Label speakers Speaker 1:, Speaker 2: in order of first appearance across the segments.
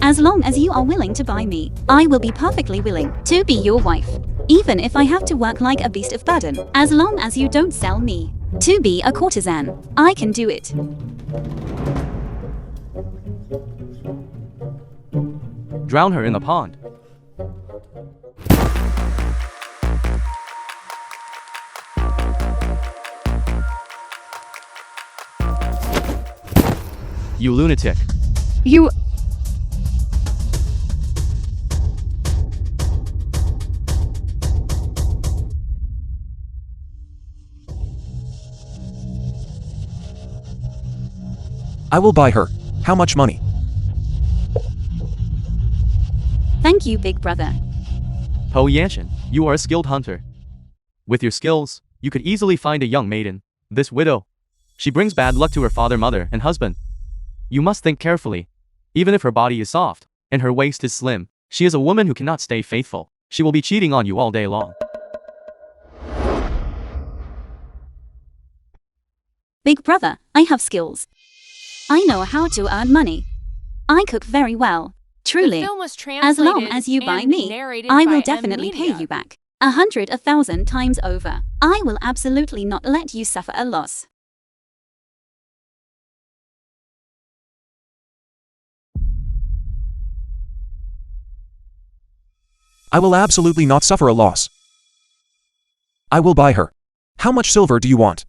Speaker 1: As long as you are willing to buy me, I will be perfectly willing to be your wife. Even if I have to work like a beast of burden, as long as you don't sell me to be a courtesan, I can do it.
Speaker 2: Drown her in the pond. You lunatic.
Speaker 3: You...
Speaker 4: I will buy her. How much money?
Speaker 1: Thank you, big brother.
Speaker 2: Po Yanshin, you are a skilled hunter. With your skills, you could easily find a young maiden. This widow. She brings bad luck to her father, mother, and husband. You must think carefully. Even if her body is soft, and her waist is slim, she is a woman who cannot stay faithful. She will be cheating on you all day long.
Speaker 1: Big brother, I have skills. I know how to earn money. I cook very well. Truly, as long as you buy me, I will definitely pay you back 100,000 times over. I will absolutely not let you suffer a loss.
Speaker 4: I will absolutely not suffer a loss. I will buy her. How much silver do you want?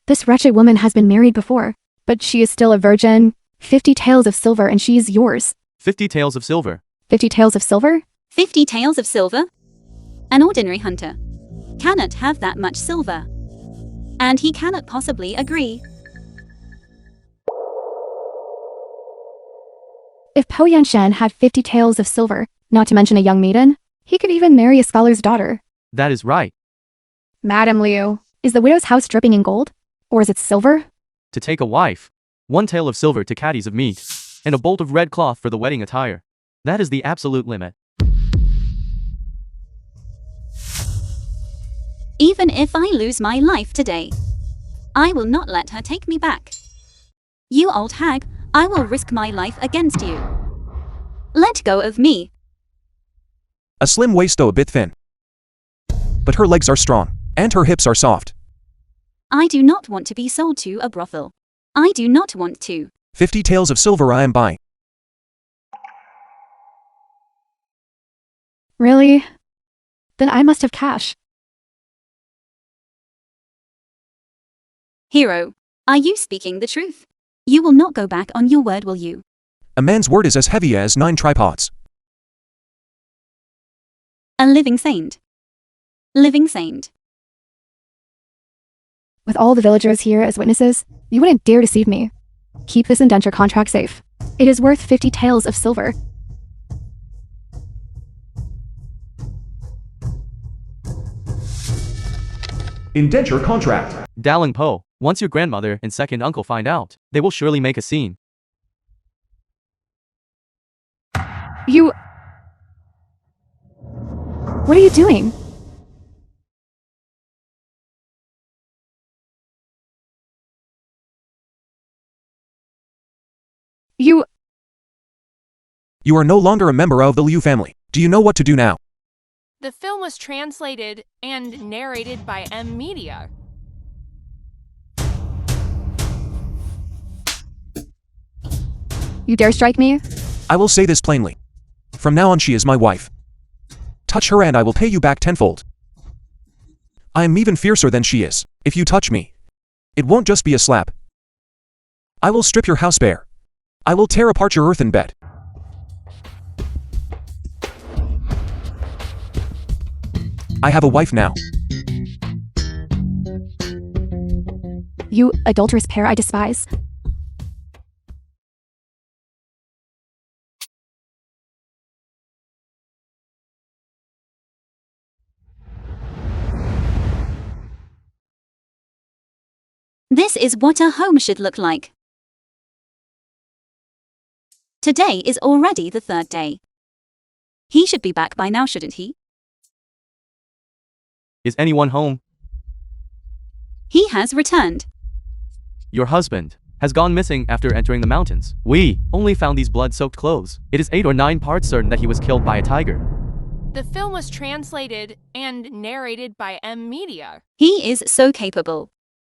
Speaker 3: This wretched woman has been married before, but she is still a virgin. 50 taels of silver and she is yours.
Speaker 2: 50 taels of silver.
Speaker 3: 50 taels of silver?
Speaker 1: 50 taels of silver? An ordinary hunter cannot have that much silver. And he cannot possibly agree.
Speaker 3: If Po Yanshin had 50 taels of silver, not to mention a young maiden, he could even marry a scholar's daughter.
Speaker 2: That is right.
Speaker 3: Madam Liu, is the widow's house dripping in gold? Or is it silver?
Speaker 2: To take a wife, 1 tael of silver to caddies of meat, and a bolt of red cloth for the wedding attire. That is the absolute limit.
Speaker 1: Even if I lose my life today, I will not let her take me back. You old hag, I will risk my life against you. Let go of me.
Speaker 4: A slim waist though a bit thin. But her legs are strong, and her hips are soft.
Speaker 1: I do not want to be sold to a brothel. I do not want to.
Speaker 4: 50 taels of silver I am buying.
Speaker 3: Really? Then I must have cash.
Speaker 1: Hero, are you speaking the truth? You will not go back on your word, will you?
Speaker 4: A man's word is as heavy as 9 tripods.
Speaker 1: A living saint. Living saint.
Speaker 3: With all the villagers here as witnesses, you wouldn't dare deceive me. Keep this indenture contract safe. It is worth 50 taels of silver.
Speaker 4: Indenture contract.
Speaker 2: Daling Po, once your grandmother and second uncle find out, they will surely make a scene.
Speaker 3: You... What are you doing?
Speaker 4: You are no longer a member of the Liu family. Do you know what to do now?
Speaker 5: The film was translated and narrated by M Media.
Speaker 3: You dare strike me?
Speaker 4: I will say this plainly. From now on she is my wife. Touch her and I will pay you back tenfold. I am even fiercer than she is. If you touch me, it won't just be a slap. I will strip your house bare. I will tear apart your earthen bed. I have a wife now.
Speaker 3: You adulterous pair I despise.
Speaker 1: This is what a home should look like. Today is already the 3rd day. He should be back by now, shouldn't he?
Speaker 2: Is anyone home?
Speaker 1: He has returned.
Speaker 2: Your husband. has gone missing after entering the mountains. We only found these blood-soaked clothes. It is 8 or 9 parts certain that he was killed by a tiger.
Speaker 5: The film was translated and narrated by M Media.
Speaker 1: He is so capable.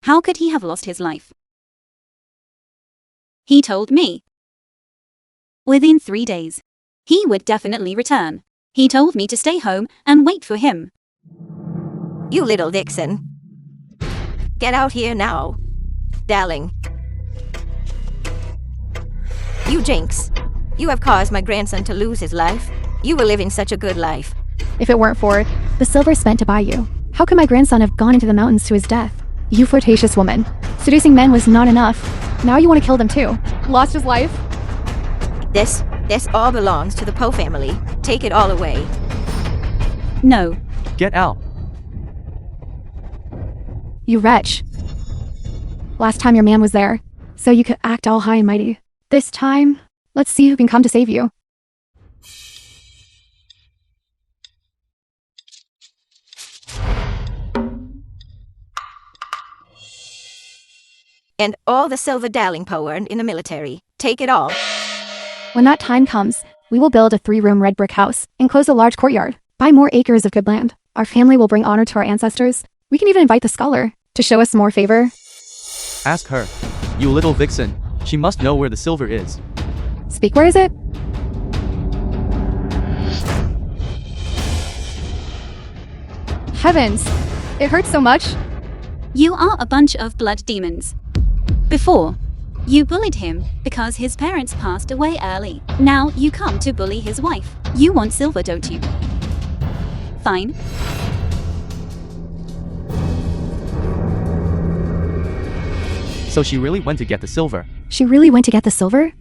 Speaker 1: How could he have lost his life? He told me. Within 3 days. He would definitely return. He told me to stay home and wait for him.
Speaker 6: You little vixen. Get out here now. Darling. You jinx. You have caused my grandson to lose his life. You were living such a good life.
Speaker 3: If it weren't for the silver spent to buy you, how could my grandson have gone into the mountains to his death? You flirtatious woman. Seducing men was not enough. Now you want to kill them too. Lost his life?
Speaker 6: This all belongs to the Poe family. Take it all away.
Speaker 1: No.
Speaker 2: Get out.
Speaker 3: You wretch. Last time your man was there, so you could act all high and mighty. This time, let's see who can come to save you.
Speaker 6: And all the silver darling Poe earned in the military. Take it all.
Speaker 3: When that time comes, we will build a 3-room red brick house, enclose a large courtyard, buy more acres of good land. Our family will bring honor to our ancestors. We can even invite the scholar to show us more favor.
Speaker 2: Ask her. You little vixen. She must know where the silver is.
Speaker 3: Speak, where is it? Heavens! It hurts so much.
Speaker 1: You are a bunch of blood demons. Before, you bullied him because his parents passed away early. Now you come to bully his wife. You want silver, don't you? Fine.
Speaker 2: So she really went to get the silver.
Speaker 3: She really went to get the silver?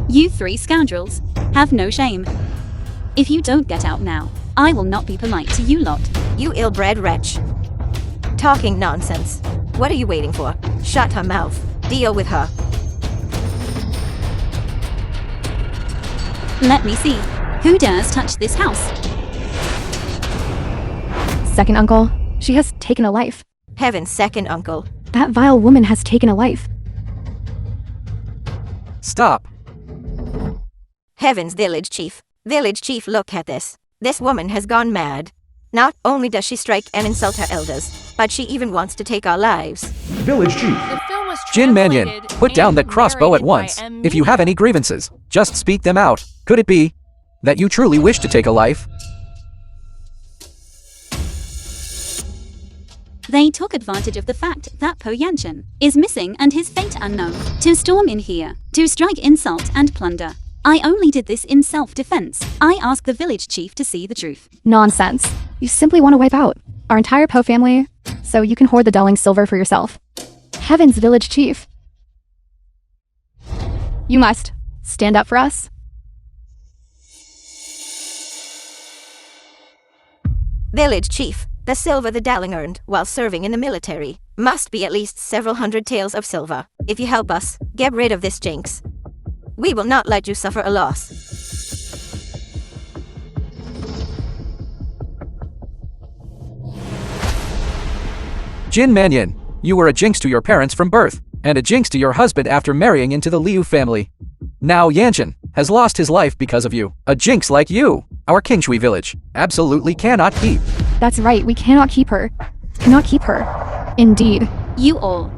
Speaker 1: You 3 scoundrels have no shame. If you don't get out now, I will not be polite to you lot.
Speaker 6: You ill-bred wretch. Talking nonsense. What are you waiting for? Shut her mouth. Deal with her.
Speaker 1: Let me see. Who dares touch this house?
Speaker 3: Second uncle, she has taken a life.
Speaker 6: Heaven's second uncle.
Speaker 3: That vile woman has taken a life.
Speaker 4: Stop.
Speaker 6: Heaven's village chief. Village chief, look at this. This woman has gone mad. Not only does she strike and insult her elders, but she even wants to take our lives.
Speaker 4: Village chief.
Speaker 5: The film was
Speaker 4: Jin Mannion,
Speaker 5: translated
Speaker 4: put down
Speaker 5: and
Speaker 4: that crossbow at
Speaker 5: narrated
Speaker 4: once.
Speaker 5: by M.
Speaker 4: If you have any grievances, just speak them out. Could it be that you truly wish to take a life?
Speaker 1: They took advantage of the fact that Po Yanshin is missing and his fate unknown, to storm in here, to strike, insult, and plunder. I only did this in self-defense. I asked the village chief to see the truth.
Speaker 3: Nonsense. You simply want to wipe out our entire Poe family, so you can hoard the Delling silver for yourself. Heavens, village chief. You must stand up for us.
Speaker 6: Village chief, the silver the Dalling earned while serving in the military must be at least several hundred taels of silver. If you help us get rid of this jinx, we will not let you suffer a loss.
Speaker 4: Jin Mannion, you were a jinx to your parents from birth, and a jinx to your husband after marrying into the Liu family. Now Yanshin has lost his life because of you. A jinx like you, our Kingshui village, absolutely cannot keep.
Speaker 3: That's right, we cannot keep her. Cannot keep her. Indeed.
Speaker 1: You all.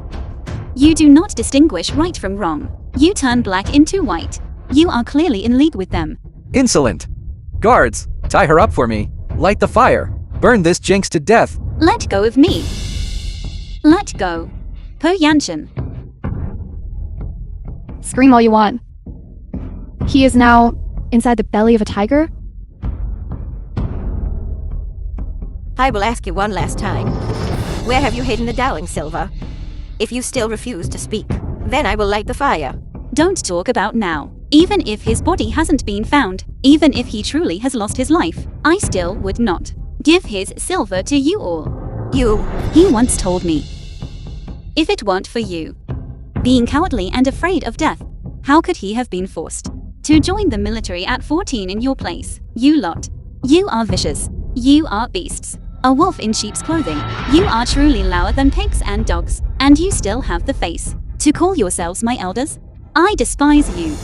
Speaker 1: You do not distinguish right from wrong. You turn black into white. You are clearly in league with them.
Speaker 4: Insolent. Guards, tie her up for me. Light the fire. Burn this jinx to death.
Speaker 1: Let go of me. Let go. Po Yanshin.
Speaker 3: Scream all you want. He is now inside the belly of a tiger?
Speaker 6: I will ask you one last time. Where have you hidden the Dowling silver? If you still refuse to speak, then I will light the fire.
Speaker 1: Don't talk about now. Even if his body hasn't been found, even if he truly has lost his life, I still would not give his silver to you all. He once told me, if it weren't for you being cowardly and afraid of death, how could he have been forced to join the military at 14 in your place? You lot. You are vicious. You are beasts. A wolf in sheep's clothing. You are truly lower than pigs and dogs, and you still have the face to call yourselves my elders? I despise you.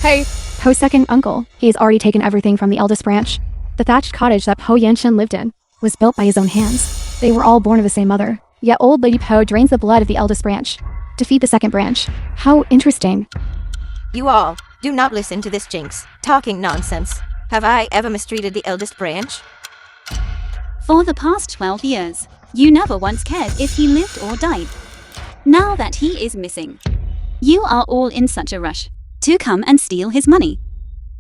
Speaker 3: Hey, Po's second uncle. He has already taken everything from the eldest branch. The thatched cottage that Po Yanshin lived in was built by his own hands. They were all born of the same mother. Yet old Lady Po drains the blood of the eldest branch to feed the second branch. How interesting.
Speaker 6: You all, do not listen to this jinx, talking nonsense. Have I ever mistreated the eldest branch?
Speaker 1: For the past 12 years, you never once cared if he lived or died. Now that he is missing, you are all in such a rush to come and steal his money.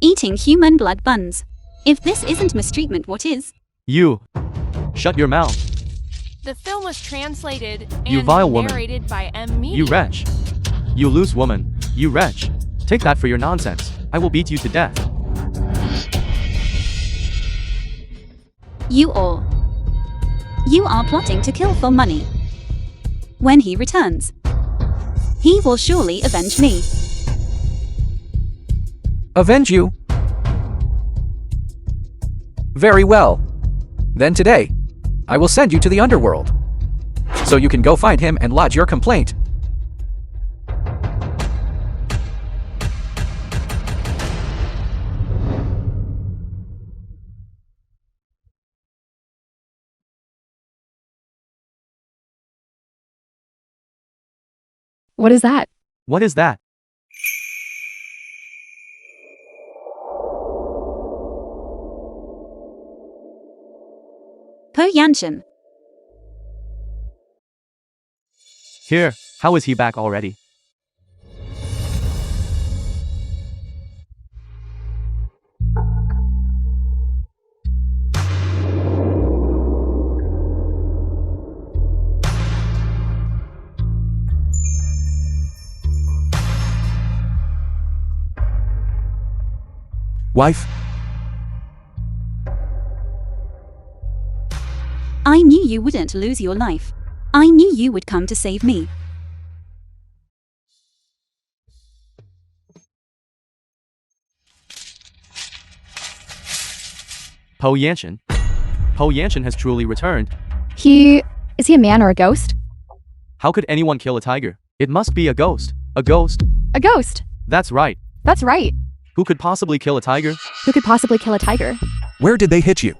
Speaker 1: Eating human blood buns. If this isn't mistreatment, what is?
Speaker 2: You. Shut your mouth.
Speaker 5: The film was translated
Speaker 2: You
Speaker 5: and
Speaker 2: vile woman.
Speaker 5: narrated by M. Media.
Speaker 2: You wretch. You loose woman. You wretch. Take that for your nonsense. I will beat you to death.
Speaker 1: You all. You are plotting to kill for money. When he returns, he will surely avenge me.
Speaker 7: Avenge you? Very well. Then today, I will send you to the underworld, so you can go find him and lodge your complaint.
Speaker 3: What is that?
Speaker 2: What is that?
Speaker 1: Po Yanshin.
Speaker 2: Here, how is he back already?
Speaker 4: Wife?
Speaker 1: I knew you wouldn't lose your life. I knew you would come to save me.
Speaker 2: Po Yanshin. Po Yanshin has truly returned.
Speaker 3: Is he a man or a ghost?
Speaker 2: How could anyone kill a tiger? It must be a ghost. A ghost.
Speaker 3: A ghost!
Speaker 2: That's right.
Speaker 3: That's right.
Speaker 2: Who could possibly kill a tiger?
Speaker 3: Who could possibly kill a tiger?
Speaker 4: Where did they hit you?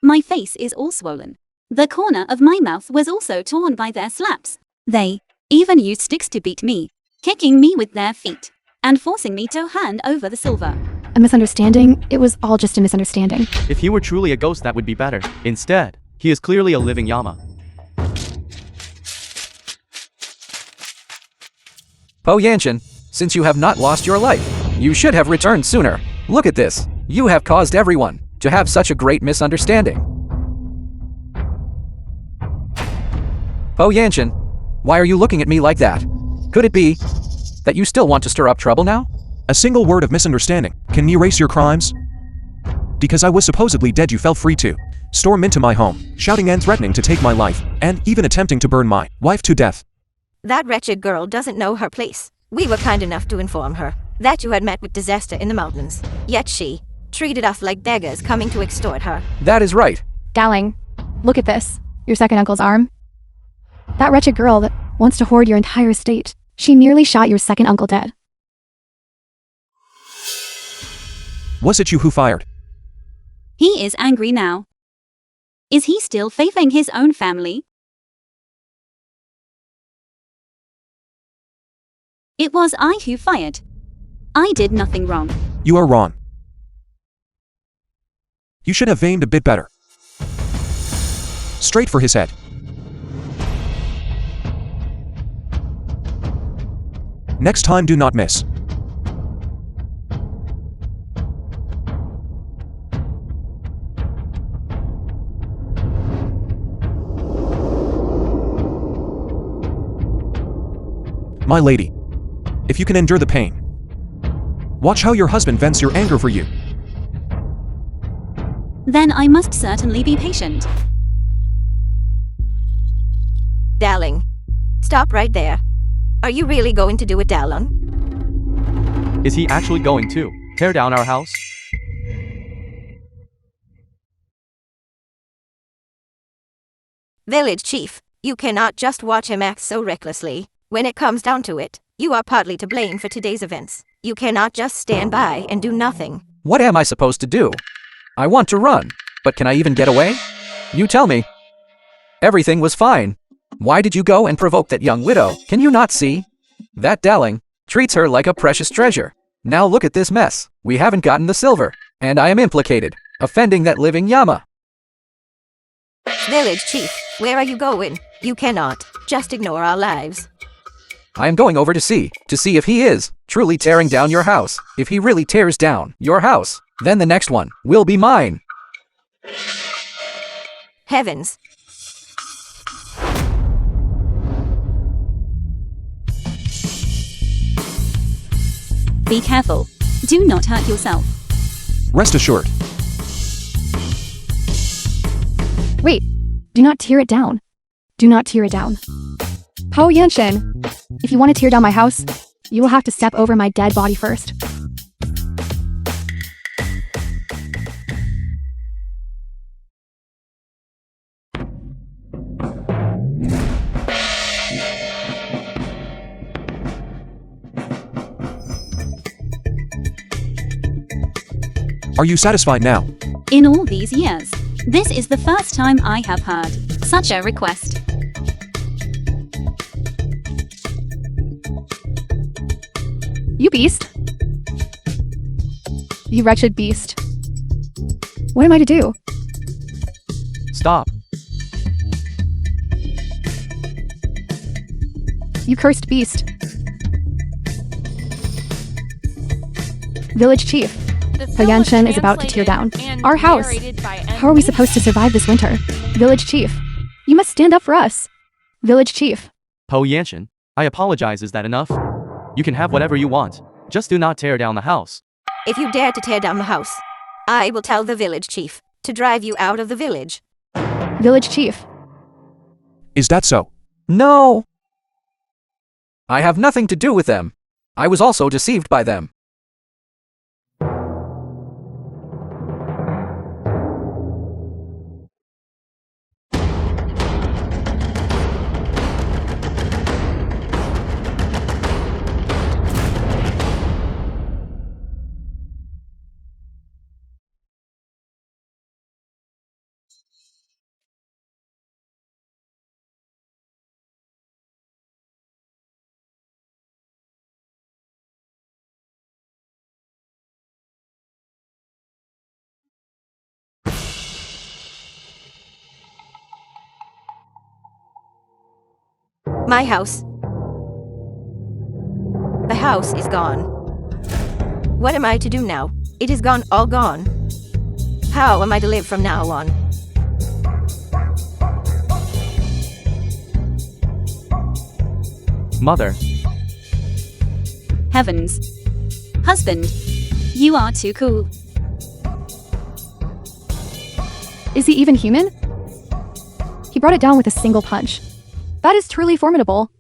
Speaker 1: My face is all swollen. The corner of my mouth was also torn by their slaps. They even used sticks to beat me, kicking me with their feet, and forcing me to hand over the silver.
Speaker 3: A misunderstanding? It was all just a misunderstanding.
Speaker 2: If he were truly a ghost, that would be better. Instead, he is clearly a living llama.
Speaker 7: Po Yanshin, since you have not lost your life, you should have returned sooner. Look at this. You have caused everyone to have such a great misunderstanding. Po Yanshin, why are you looking at me like that? Could it be that you still want to stir up trouble now?
Speaker 4: A single word of misunderstanding can erase your crimes? Because I was supposedly dead, you fell free to storm into my home, shouting and threatening to take my life, and even attempting to burn my wife to death.
Speaker 6: That wretched girl doesn't know her place. We were kind enough to inform her that you had met with disaster in the mountains. Yet she treated us like beggars coming to extort her.
Speaker 7: That is right.
Speaker 3: Dowling, look at this. Your second uncle's arm. That wretched girl that wants to hoard your entire estate. She nearly shot your second uncle dead.
Speaker 4: Was it you who fired?
Speaker 1: He is angry now. Is he still faithing his own family? It was I who fired. I did nothing wrong.
Speaker 4: You are wrong. You should have aimed a bit better. Straight for his head. Next time, do not miss. My lady, if you can endure the pain, watch how your husband vents your anger for you.
Speaker 1: Then I must certainly be patient.
Speaker 6: Darling, stop right there. Are you really going to do it, Dallon?
Speaker 2: Is he actually going to tear down our house?
Speaker 6: Village chief, you cannot just watch him act so recklessly. When it comes down to it, you are partly to blame for today's events. You cannot just stand by and do nothing.
Speaker 7: What am I supposed to do? I want to run, but can I even get away? You tell me. Everything was fine. Why did you go and provoke that young widow? Can you not see? That Dowling treats her like a precious treasure. Now look at this mess. We haven't gotten the silver, and I am implicated, offending that living Yama.
Speaker 6: Village chief, where are you going? You cannot just ignore our lives.
Speaker 7: I am going over to see if he is truly tearing down your house. If he really tears down your house, then the next one will be mine.
Speaker 6: Heavens.
Speaker 1: Be careful. Do not hurt yourself.
Speaker 4: Rest assured.
Speaker 3: Wait, do not tear it down. Do not tear it down. Po Yanshin, if you want to tear down my house, you will have to step over my dead body first.
Speaker 4: Are you satisfied now?
Speaker 1: In all these years, this is the first time I have heard such a request.
Speaker 3: You beast. You wretched beast. What am I to do?
Speaker 2: Stop.
Speaker 3: You cursed beast. Village chief, Po Yanshin is about to tear down our house. How are we supposed to survive this winter? Village chief, you must stand up for us. Village chief.
Speaker 2: Po Yanshin, I apologize. Is that enough? You can have whatever you want. Just do not tear down the house.
Speaker 6: If you dare to tear down the house, I will tell the village chief to drive you out of the village.
Speaker 3: Village chief.
Speaker 4: Is that so?
Speaker 7: No! I have nothing to do with them. I was also deceived by them.
Speaker 6: My house. The house is gone. What am I to do now? It is gone, all gone. How am I to live from now on?
Speaker 2: Mother.
Speaker 1: Heavens. Husband, you are too cool.
Speaker 3: Is he even human? He brought it down with a single punch. That is truly formidable.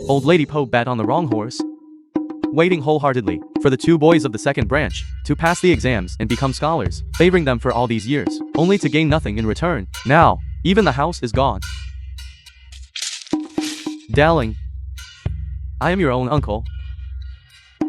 Speaker 2: Old Lady Po bet on the wrong horse. Waiting wholeheartedly for the two boys of the second branch to pass the exams and become scholars, favoring them for all these years, only to gain nothing in return. Now, even the house is gone. Dowling, I am your own uncle.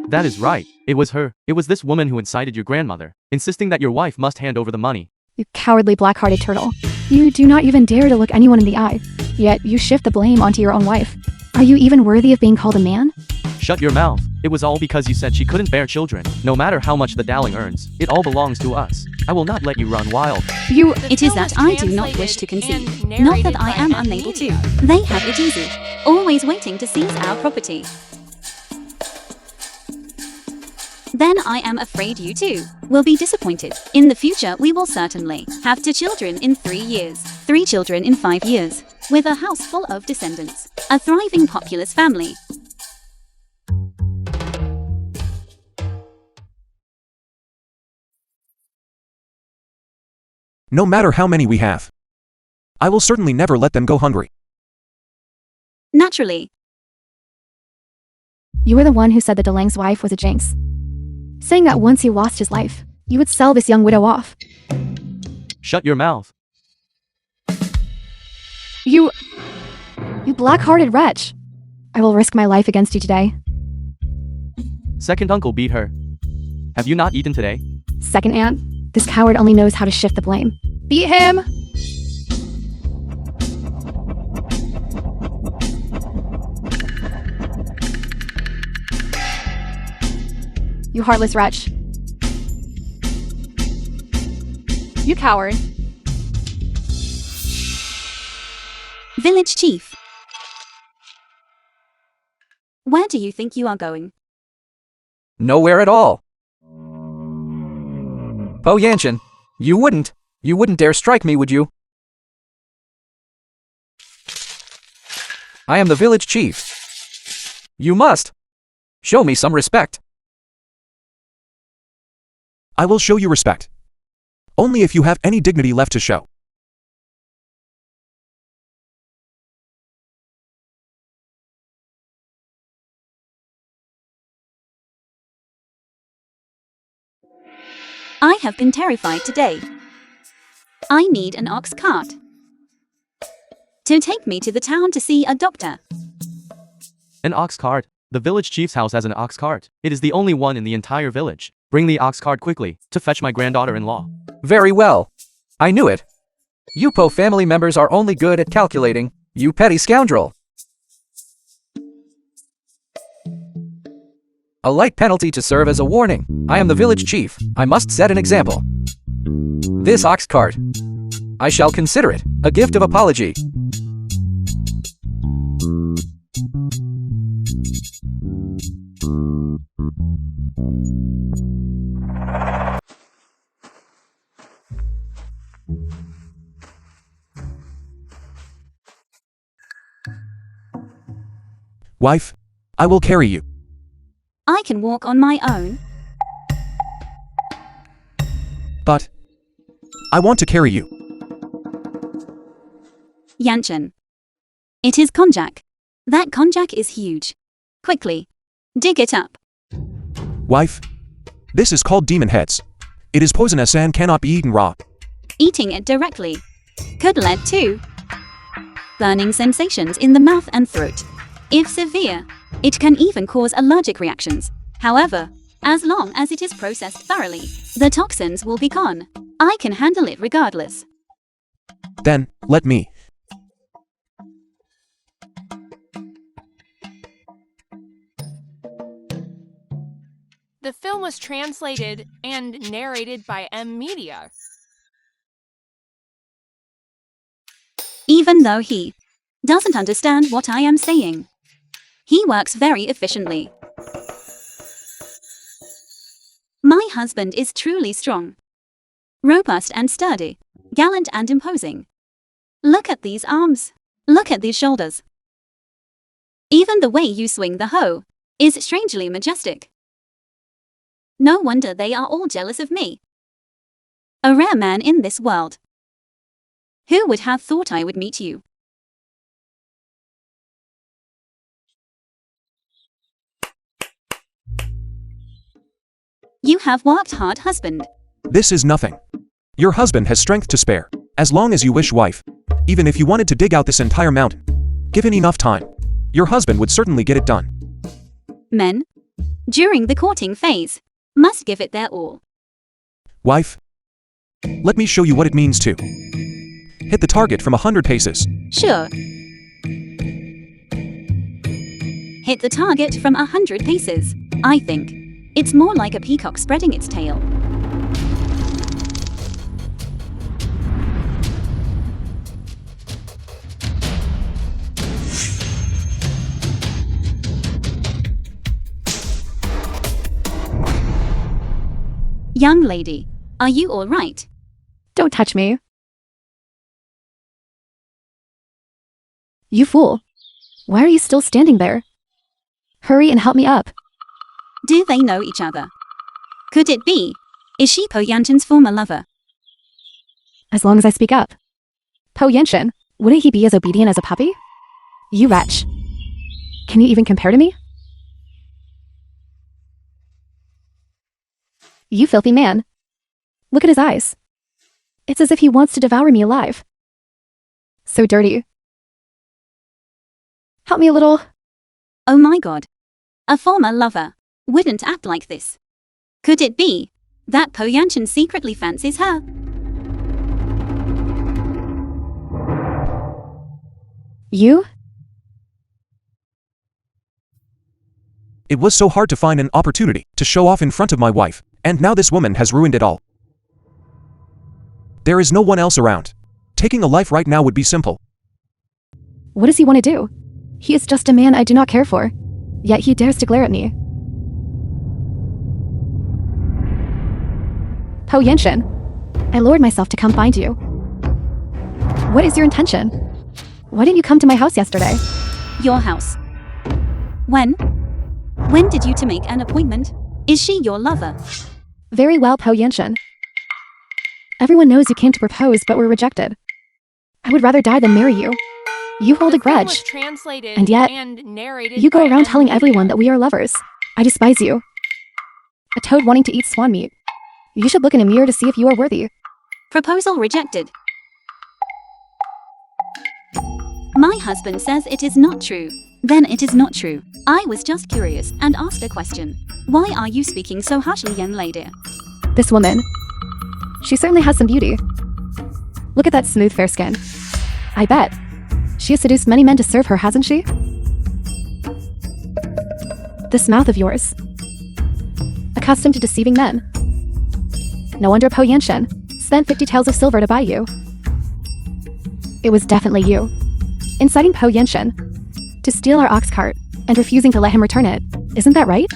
Speaker 2: That is right. It was her. It was this woman who incited your grandmother, insisting that your wife must hand over the money.
Speaker 3: You cowardly black-hearted turtle. You do not even dare to look anyone in the eye. Yet you shift the blame onto your own wife. Are you even worthy of being called a man?
Speaker 2: Shut your mouth. It was all because you said she couldn't bear children. No matter how much the Dowling earns, it all belongs to us. I will not let you run wild.
Speaker 1: It is that I do not wish to conceive. Not that I am unable to. They have it easy. Always waiting to seize our property. Then I am afraid you too will be disappointed. In the future we will certainly have 2 children in 3 years, 3 children in 5 years, with a house full of descendants, a thriving populous family.
Speaker 4: No matter how many we have, I will certainly never let them go hungry.
Speaker 1: Naturally.
Speaker 3: You were the one who said that Delang's wife was a jinx, saying that once he lost his life, you would sell this young widow off.
Speaker 2: Shut your mouth.
Speaker 3: You black-hearted wretch. I will risk my life against you today.
Speaker 2: Second uncle beat her. Have you not eaten today?
Speaker 3: Second aunt, this coward only knows how to shift the blame. Beat him! You heartless wretch. You coward.
Speaker 1: Village chief. Where do you think you are going?
Speaker 7: Nowhere at all. Po Yanshin, you wouldn't dare strike me, would you? I am the village chief. You must show me some respect.
Speaker 4: I will show you respect. Only if you have any dignity left to show.
Speaker 1: I have been terrified today. I need an ox cart to take me to the town to see a doctor.
Speaker 2: An ox cart. The village chief's house has an ox cart. It is the only one in the entire village. Bring the ox cart quickly to fetch my granddaughter-in-law.
Speaker 7: Very well. I knew it. You Po family members are only good at calculating, you petty scoundrel. A light penalty to serve as a warning. I am the village chief. I must set an example. This ox cart. I shall consider it a gift of apology.
Speaker 4: Wife, I will carry you.
Speaker 1: I can walk on my own.
Speaker 4: But I want to carry you.
Speaker 1: Yanshin. It is konjac. That konjac is huge. Quickly. Dig it up.
Speaker 4: Wife, this is called demon heads. It is poisonous and cannot be eaten raw.
Speaker 1: Eating it directly could lead to burning sensations in the mouth and throat. If severe, it can even cause allergic reactions. However, as long as it is processed thoroughly, the toxins will be gone. I can handle it regardless.
Speaker 4: Then, let me.
Speaker 5: The film was translated and narrated by M Media.
Speaker 1: Even though he doesn't understand what I am saying, he works very efficiently. My husband is truly strong, robust and sturdy, gallant and imposing. Look at these arms. Look at these shoulders. Even the way you swing the hoe is strangely majestic. No wonder they are all jealous of me. A rare man in this world. Who would have thought I would meet you? You have worked hard, husband.
Speaker 4: This is nothing. Your husband has strength to spare, as long as you wish, wife. Even if you wanted to dig out this entire mountain, given enough time, your husband would certainly get it done.
Speaker 1: Men, during the courting phase, must give it their all.
Speaker 4: Wife, let me show you what it means to hit the target from 100 paces.
Speaker 1: Sure. Hit the target from 100 paces. I think it's more like a peacock spreading its tail. Young lady, are you all right?
Speaker 3: Don't touch me. You fool. Why are you still standing there? Hurry and help me up.
Speaker 1: Do they know each other? Could it be? Is she Po Yanshin's former lover?
Speaker 3: As long as I speak up. Po Yanshin, wouldn't he be as obedient as a puppy? You wretch. Can you even compare to me? You filthy man. Look at his eyes. It's as if he wants to devour me alive. So dirty, Help me a little.
Speaker 1: Oh my god. A former lover wouldn't act like this. Could it be that Po Yanshin secretly fancies her?
Speaker 3: You?
Speaker 4: It was so hard to find an opportunity to show off in front of my wife, and now this woman has ruined it all. There is no one else around. Taking a life right now would be simple.
Speaker 3: What does he want to do? He is just a man I do not care for. Yet he dares to glare at me. Po Yanshin, I lowered myself to come find you. What is your intention? Why didn't you come to my house yesterday?
Speaker 1: Your house. When? When did you two make an appointment? Is she your lover?
Speaker 3: Very well, Po Yanshin. Everyone knows you came to propose but were rejected. I would rather die than marry you. You hold a grudge. And yet, you go around telling everyone that we are lovers. I despise you. A toad wanting to eat swan meat. You should look in a mirror to see if you are worthy.
Speaker 1: Proposal rejected. My husband says it is not true. Then it is not true. I was just curious and asked a question. Why are you speaking so harshly, young lady?
Speaker 3: This woman. She certainly has some beauty. Look at that smooth fair skin. I bet. She has seduced many men to serve her, hasn't she? This mouth of yours. Accustomed to deceiving men. No wonder Po Yanshin spent 50 taels of silver to buy you. It was definitely you. Inciting Po Yanshin to steal our ox cart and refusing to let him return it. Isn't that right?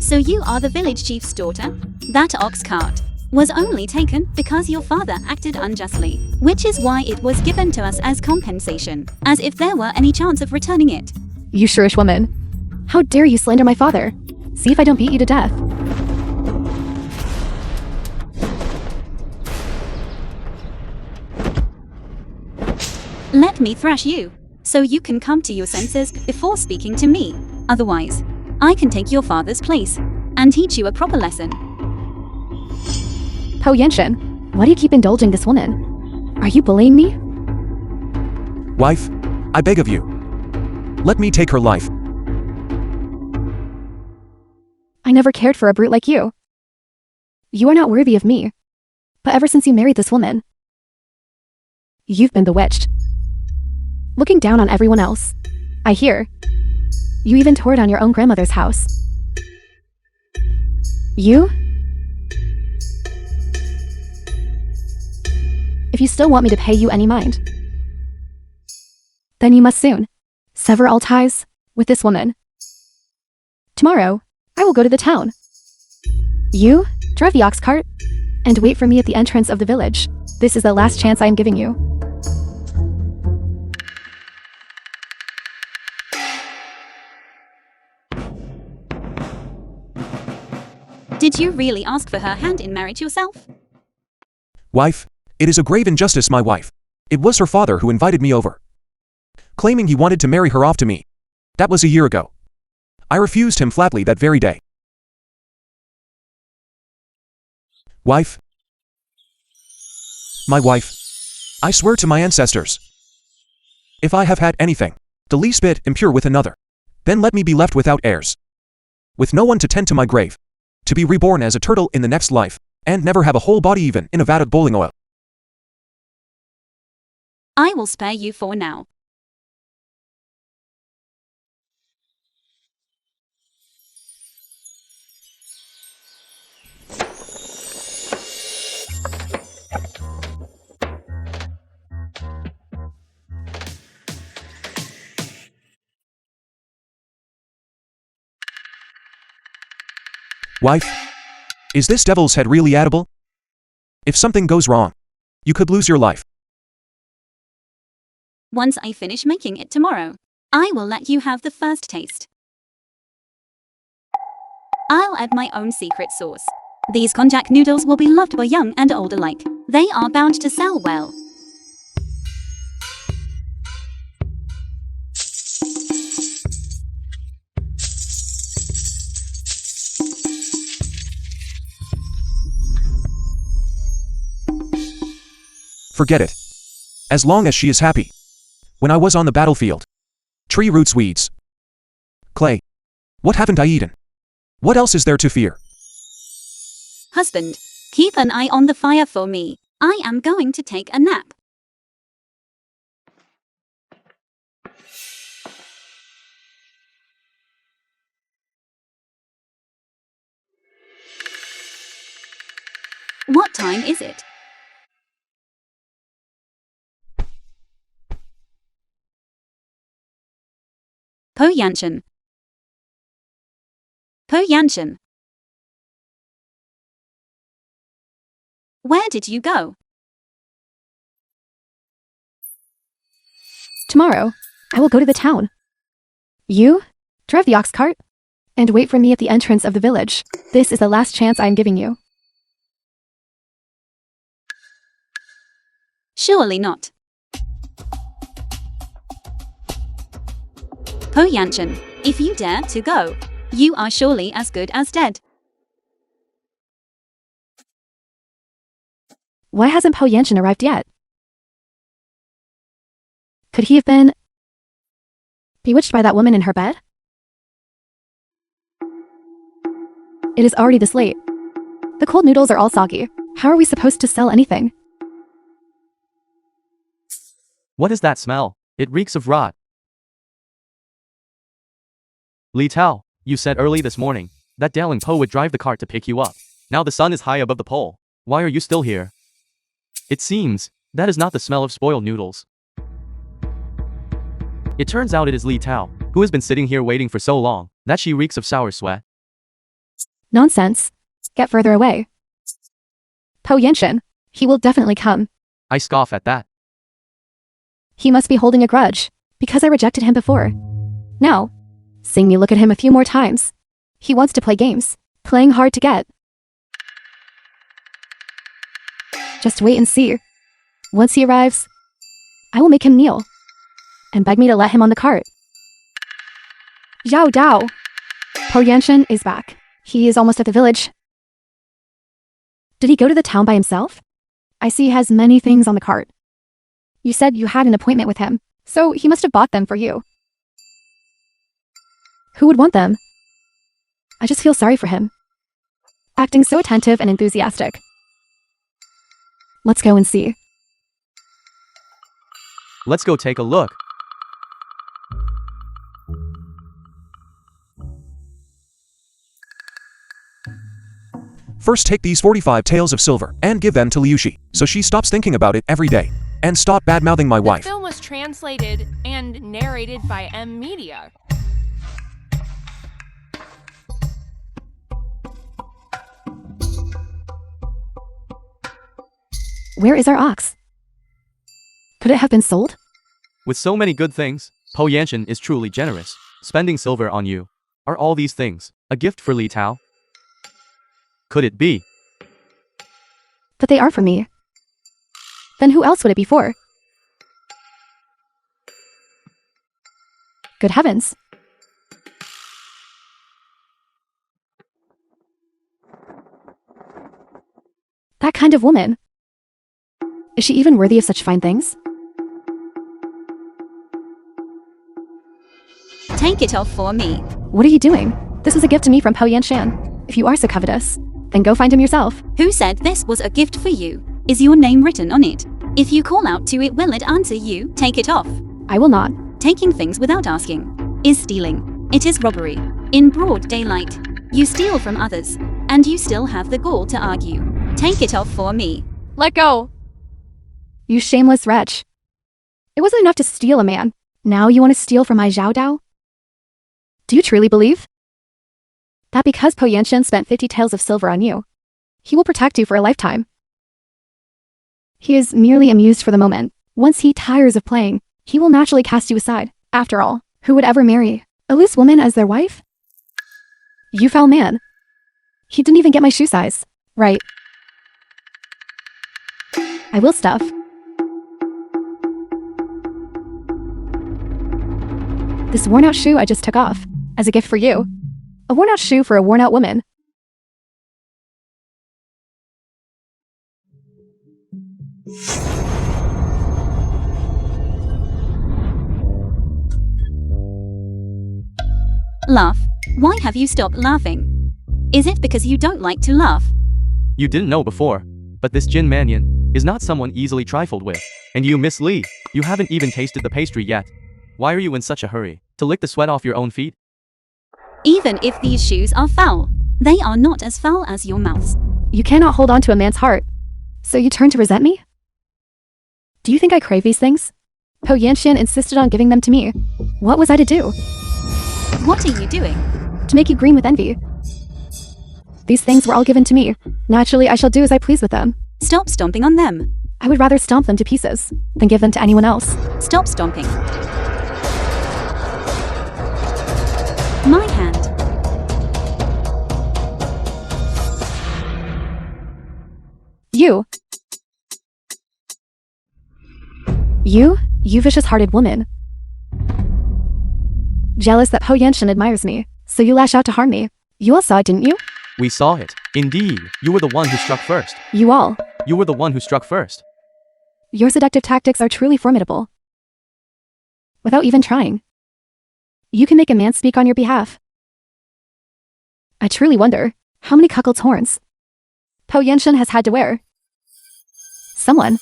Speaker 1: So you are the village chief's daughter? That ox cart was only taken because your father acted unjustly, which is why it was given to us as compensation, as if there were any chance of returning it.
Speaker 3: You shrewish woman. How dare you slander my father? See if I don't beat you to death.
Speaker 1: Let me thrash you, so you can come to your senses before speaking to me. Otherwise, I can take your father's place and teach you a proper lesson.
Speaker 3: Po Yanshin, why do you keep indulging this woman? Are you bullying me?
Speaker 4: Wife, I beg of you. Let me take her life.
Speaker 3: I never cared for a brute like you. You are not worthy of me. But ever since you married this woman, you've been bewitched. Looking down on everyone else. I hear. You even tore down your own grandmother's house. You? If you still want me to pay you any mind, then you must soon sever all ties with this woman. Tomorrow, I will go to the town. You drive the ox cart and wait for me at the entrance of the village. This is the last chance I am giving you.
Speaker 1: Did you really ask for her hand in marriage yourself?
Speaker 4: Wife, it is a grave injustice, my wife. It was her father who invited me over, claiming he wanted to marry her off to me. That was a year ago. I refused him flatly that very day. Wife. My wife. I swear to my ancestors. If I have had anything, the least bit impure with another, then let me be left without heirs, with no one to tend to my grave, to be reborn as a turtle in the next life, and never have a whole body even in a vat of boiling oil.
Speaker 1: I will spare you for now.
Speaker 4: Wife, is this devil's head really edible? If something goes wrong, you could lose your life.
Speaker 1: Once I finish making it tomorrow, I will let you have the first taste. I'll add my own secret sauce. These konjac noodles will be loved by young and old alike. They are bound to sell well.
Speaker 4: Forget it. As long as she is happy. When I was on the battlefield, Tree roots weeds. Clay. What haven't I eaten? What else is there to fear?
Speaker 1: Husband, keep an eye on the fire for me. I am going to take a nap. What time is it? Po Yanshin. Po Yanshin. Where did you go?
Speaker 3: Tomorrow, I will go to the town. You, drive the ox cart, and wait for me at the entrance of the village. This is the last chance I am giving you.
Speaker 1: Surely not. Po Yanshin, if you dare to go, you are surely as good as dead.
Speaker 3: Why hasn't Po Yanshin arrived yet? Could he have been bewitched by that woman in her bed? It is already this late. The cold noodles are all soggy. How are we supposed to sell anything?
Speaker 2: What is that smell? It reeks of rot. Li Tao, you said early this morning that Daling Po would drive the cart to pick you up. Now the sun is high above the pole. Why are you still here? It seems that is not the smell of spoiled noodles. It turns out it is Li Tao, who has been sitting here waiting for so long that she reeks of sour sweat.
Speaker 3: Nonsense. Get further away. Po Yanshin, he will definitely come.
Speaker 2: I scoff at that.
Speaker 3: He must be holding a grudge, because I rejected him before. Now, seeing me look at him a few more times. He wants to play games, playing hard to get. Just wait and see. Once he arrives, I will make him kneel and beg me to let him on the cart. Yao Dao. Po Yanshin is back. He is almost at the village. Did he go to the town by himself? I see he has many things on the cart. You said you had an appointment with him, so he must have bought them for you. Who would want them? I just feel sorry for him. Acting so attentive and enthusiastic. Let's go and see.
Speaker 2: Let's go take a look.
Speaker 4: First take these 45 taels of silver and give them to Liushi, so she stops thinking about it every day. And stop bad-mouthing my wife.
Speaker 5: The film was translated and narrated by M Media.
Speaker 3: Where is our ox? Could it have been sold?
Speaker 2: With so many good things, Po Yanshin is truly generous. Spending silver on you. Are all these things a gift for Li Tao? Could it be?
Speaker 3: But they are for me. Then who else would it be for? Good heavens. That kind of woman. Is she even worthy of such fine things?
Speaker 1: Take it off for me.
Speaker 3: What are you doing? This was a gift to me from Po Yanshin. If you are so covetous, then go find him yourself.
Speaker 1: Who said this was a gift for you? Is your name written on it? If you call out to it, will it answer you? Take it off.
Speaker 3: I will not.
Speaker 1: Taking things without asking is stealing. It is robbery. In broad daylight, you steal from others, and you still have the gall to argue. Take it off for me.
Speaker 3: Let go. You shameless wretch. It wasn't enough to steal a man. Now you want to steal from my Zhao Dao? Do you truly believe that because Po Yanshin spent 50 taels of silver on you, he will protect you for a lifetime? He is merely amused for the moment. Once he tires of playing, he will naturally cast you aside. After all, who would ever marry a loose woman as their wife? You foul man. He didn't even get my shoe size. Right. I will stuff. This worn-out shoe I just took off, as a gift for you. A worn-out shoe for a worn-out woman.
Speaker 1: Laugh? Why have you stopped laughing? Is it because you don't like to laugh?
Speaker 2: You didn't know before, but this Jin Mannion is not someone easily trifled with. And you, Miss Lee, you haven't even tasted the pastry yet. Why are you in such a hurry? To lick the sweat off your own feet?
Speaker 1: Even if these shoes are foul, they are not as foul as your mouths.
Speaker 3: You cannot hold on to a man's heart. So you turn to resent me? Do you think I crave these things? Po Yanxian insisted on giving them to me. What was I to do?
Speaker 1: What are you doing?
Speaker 3: To make you green with envy. These things were all given to me. Naturally, I shall do as I please with them.
Speaker 1: Stop stomping on them.
Speaker 3: I would rather stomp them to pieces than give them to anyone else.
Speaker 1: Stop stomping. My hand.
Speaker 3: You vicious-hearted woman. Jealous that Po Yanxian admires me, so you lash out to harm me. You all saw it, didn't you?
Speaker 2: We saw it. Indeed, you were the one who struck first.
Speaker 3: You all.
Speaker 2: You were the one who struck first.
Speaker 3: Your seductive tactics are truly formidable. Without even trying. You can make a man speak on your behalf. I truly wonder how many cuckolds' horns Po Yanxian has had to wear. Someone,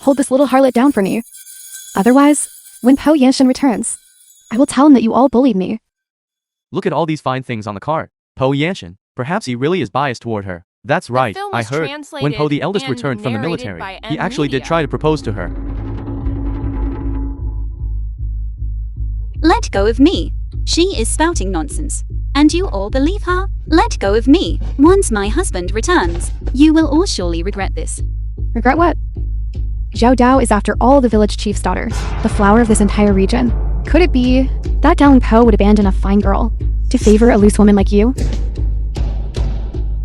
Speaker 3: hold this little harlot down for me. Otherwise, when Po Yanxian returns, I will tell him that you all bullied me.
Speaker 2: Look at all these fine things on the cart. Po Yanxian, perhaps he really is biased toward her. That's right, I heard. When Po the eldest returned from the military, he actually did try to propose to her.
Speaker 1: Let go of me. She is spouting nonsense. And you all believe her? Let go of me. Once my husband returns, you will all surely regret this.
Speaker 3: Regret what? Zhao Dao is after all the village chief's daughter, the flower of this entire region. Could it be that Dowling Po would abandon a fine girl to favor a loose woman like you?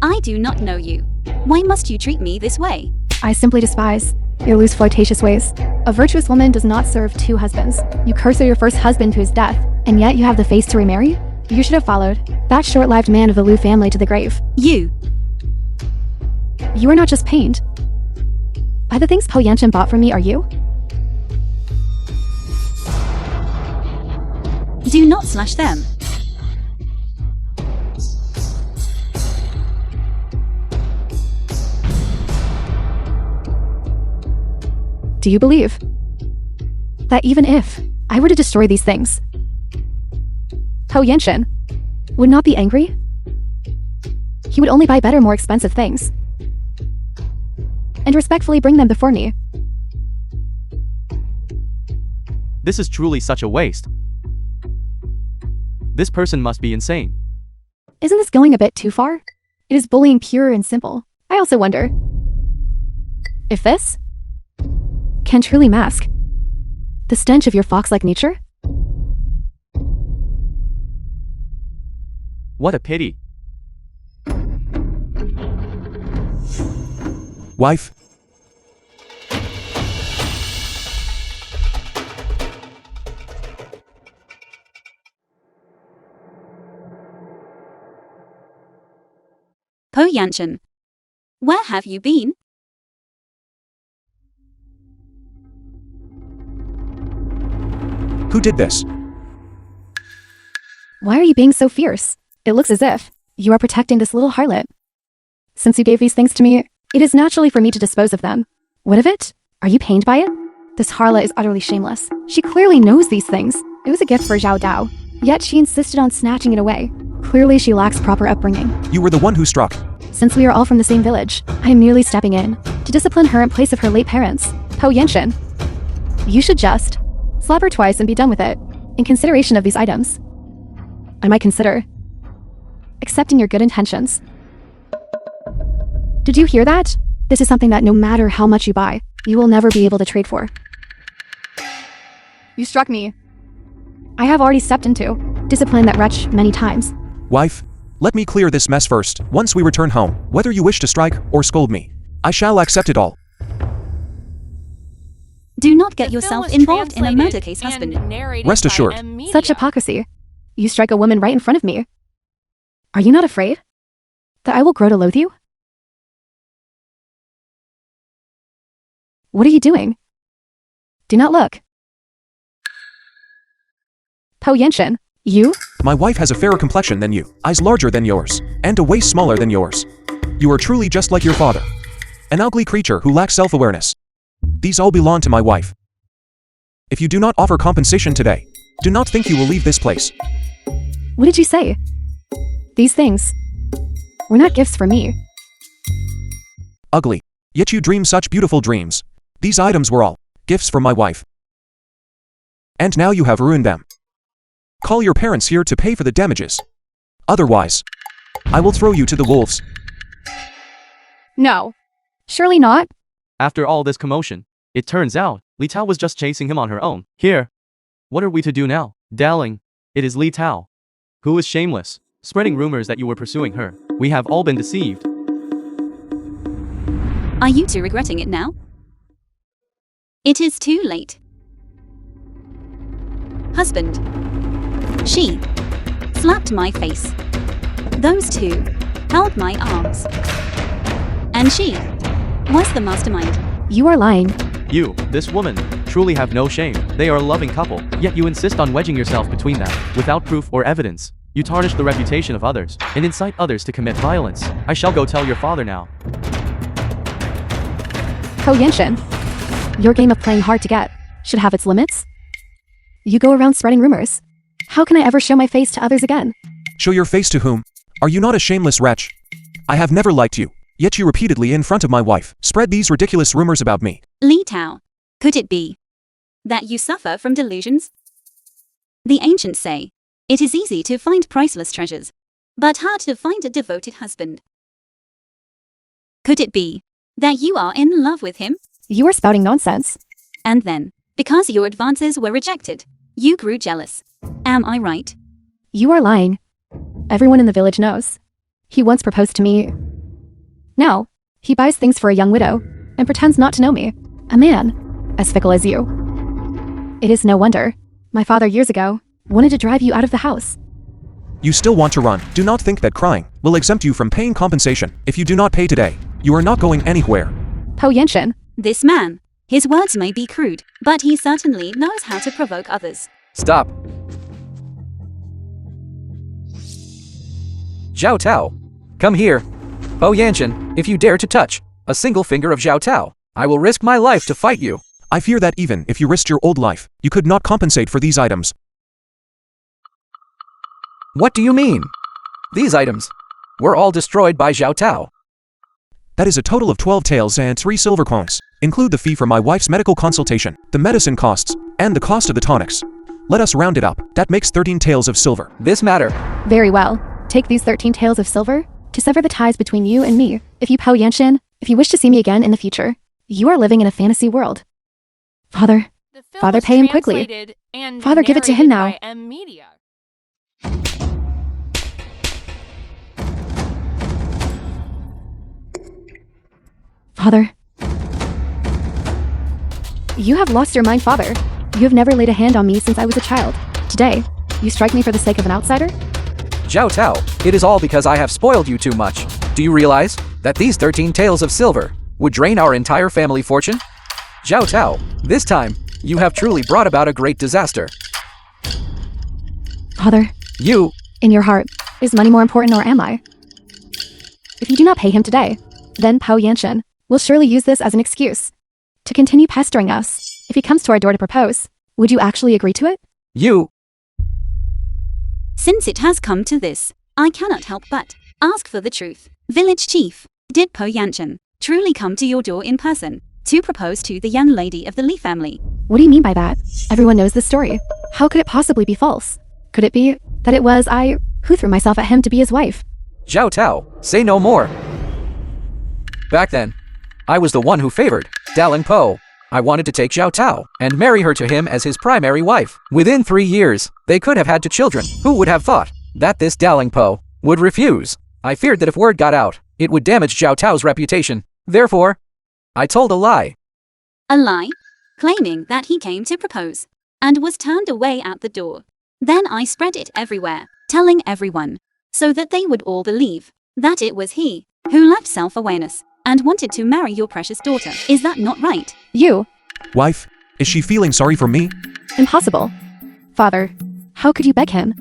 Speaker 1: I do not know you. Why must you treat me this way?
Speaker 3: I simply despise your loose, flirtatious ways. A virtuous woman does not serve two husbands. You curse your first husband to his death, and yet you have the face to remarry? You should have followed that short-lived man of the Liu family to the grave.
Speaker 1: You
Speaker 3: are not just pained. By the things Po Yanxian bought from me, are you?
Speaker 1: Do not slash them.
Speaker 3: Do you believe that even if I were to destroy these things, Po Yanxian would not be angry? He would only buy better, more expensive things and respectfully bring them before me.
Speaker 2: This is truly such a waste. This person must be insane.
Speaker 3: Isn't this going a bit too far? It is bullying pure and simple. I also wonder if this can truly mask the stench of your fox-like nature?
Speaker 2: What a pity.
Speaker 4: Wife?
Speaker 1: Po Yanxian, where have you been?
Speaker 4: Who did this?
Speaker 3: Why are you being so fierce? It looks as if you are protecting this little harlot. Since you gave these things to me, it is naturally for me to dispose of them. What of it? Are you pained by it? This harlot is utterly shameless. She clearly knows these things. It was a gift for Zhao Dao, yet she insisted on snatching it away. Clearly she lacks proper upbringing.
Speaker 4: You were the one who struck.
Speaker 3: Since we are all from the same village, I am merely stepping in to discipline her in place of her late parents. Po Yanxian, you should just slap her twice and be done with it. In consideration of these items, I might consider accepting your good intentions. Did you hear that? This is something that no matter how much you buy, you will never be able to trade for. You struck me. I have already stepped into discipline that wretch many times.
Speaker 4: Wife, let me clear this mess first. Once we return home, whether you wish to strike or scold me, I shall accept it all.
Speaker 1: Do not get yourself involved in a murder case, husband.
Speaker 4: Rest assured.
Speaker 3: Such hypocrisy. You strike a woman right in front of me. Are you not afraid that I will grow to loathe you? What are you doing? Do not look. Po Yanxian, You?
Speaker 4: My wife has a fairer complexion than you, eyes larger than yours, and a waist smaller than yours. You are truly just like your father. An ugly creature who lacks self-awareness. These all belong to my wife. If you do not offer compensation today, do not think you will leave this place.
Speaker 3: What did you say? These things were not gifts for me.
Speaker 4: Ugly. Yet you dream such beautiful dreams. These items were all gifts for my wife. And now you have ruined them. Call your parents here to pay for the damages. Otherwise, I will throw you to the wolves.
Speaker 3: No. Surely not.
Speaker 2: After all this commotion, it turns out Li Tao was just chasing him on her own. Here. What are we to do now? Darling, it is Li Tao, who is shameless, spreading rumors that you were pursuing her. We have all been deceived.
Speaker 1: Are you two regretting it now? It is too late. Husband. She slapped my face. Those two held my arms. And she was the mastermind.
Speaker 3: You are lying.
Speaker 2: You, this woman, truly have no shame. They are a loving couple, yet you insist on wedging yourself between them, without proof or evidence. You tarnish the reputation of others, and incite others to commit violence. I shall go tell your father now.
Speaker 3: Ko Yanshin, your game of playing hard to get should have its limits. You go around spreading rumors. How can I ever show my face to others again?
Speaker 4: Show your face to whom? Are you not a shameless wretch? I have never liked you, yet you repeatedly in front of my wife spread these ridiculous rumors about me.
Speaker 1: Li Tao, could it be that you suffer from delusions? The ancients say, it is easy to find priceless treasures, but hard to find a devoted husband. Could it be that you are in love with him?
Speaker 3: You are spouting nonsense.
Speaker 1: And then, because your advances were rejected, you grew jealous. Am I right?
Speaker 3: You are lying. Everyone in the village knows. He once proposed to me. Now, he buys things for a young widow and pretends not to know me. A man as fickle as you. It is no wonder my father years ago wanted to drive you out of the house.
Speaker 4: You still want to run. Do not think that crying will exempt you from paying compensation. If you do not pay today, you are not going anywhere.
Speaker 3: Po Yanshin.
Speaker 1: This man, his words may be crude, but he certainly knows how to provoke others.
Speaker 7: Stop. Zhao Tao. Come here. Po Yanshin, if you dare to touch a single finger of Zhao Tao, I will risk my life to fight you.
Speaker 4: I fear that even if you risked your old life, you could not compensate for these items.
Speaker 7: What do you mean? These items were all destroyed by Zhao Tao.
Speaker 4: That is a total of 12 taels and 3 silver coins. Include the fee for my wife's medical consultation, the medicine costs, and the cost of the tonics. Let us round it up. That makes 13 taels of silver.
Speaker 7: This matter.
Speaker 3: Very well. Take these 13 taels of silver to sever the ties between you and me. If you Po Yanshin, if you wish to see me again in the future, you are living in a fantasy world. Father, pay him quickly. Father, give it to him now. Father. You have lost your mind, Father. You have never laid a hand on me since I was a child. Today, you strike me for the sake of an outsider?
Speaker 7: Zhao Tao, it is all because I have spoiled you too much. Do you realize that these 13 taels of silver would drain our entire family fortune? Zhao Tao, this time, you have truly brought about a great disaster.
Speaker 3: Father.
Speaker 7: You.
Speaker 3: In your heart, is money more important or am I? If you do not pay him today, then Po Yanshin will surely use this as an excuse to continue pestering us. If he comes to our door to propose, would you actually agree to it?
Speaker 7: You.
Speaker 1: Since it has come to this, I cannot help but ask for the truth. Village chief, did Po Yanshin truly come to your door in person to propose to the young lady of the Li family?
Speaker 3: What do you mean by that? Everyone knows the story. How could it possibly be false? Could it be that it was I who threw myself at him to be his wife?
Speaker 7: Zhao Tao, say no more. Back then, I was the one who favored Daling Po. I wanted to take Zhao Tao and marry her to him as his primary wife. Within 3 years, they could have had 2 children. Who would have thought that this Daling Po would refuse? I feared that if word got out, it would damage Zhao Tao's reputation. Therefore, I told a lie.
Speaker 1: A lie? Claiming that he came to propose and was turned away at the door. Then I spread it everywhere, telling everyone, so that they would all believe that it was he who lacked self-awareness and wanted to marry your precious daughter. Is that not right?
Speaker 3: You.
Speaker 4: Wife, is she feeling sorry for me?
Speaker 3: Impossible. Father, how could you beg him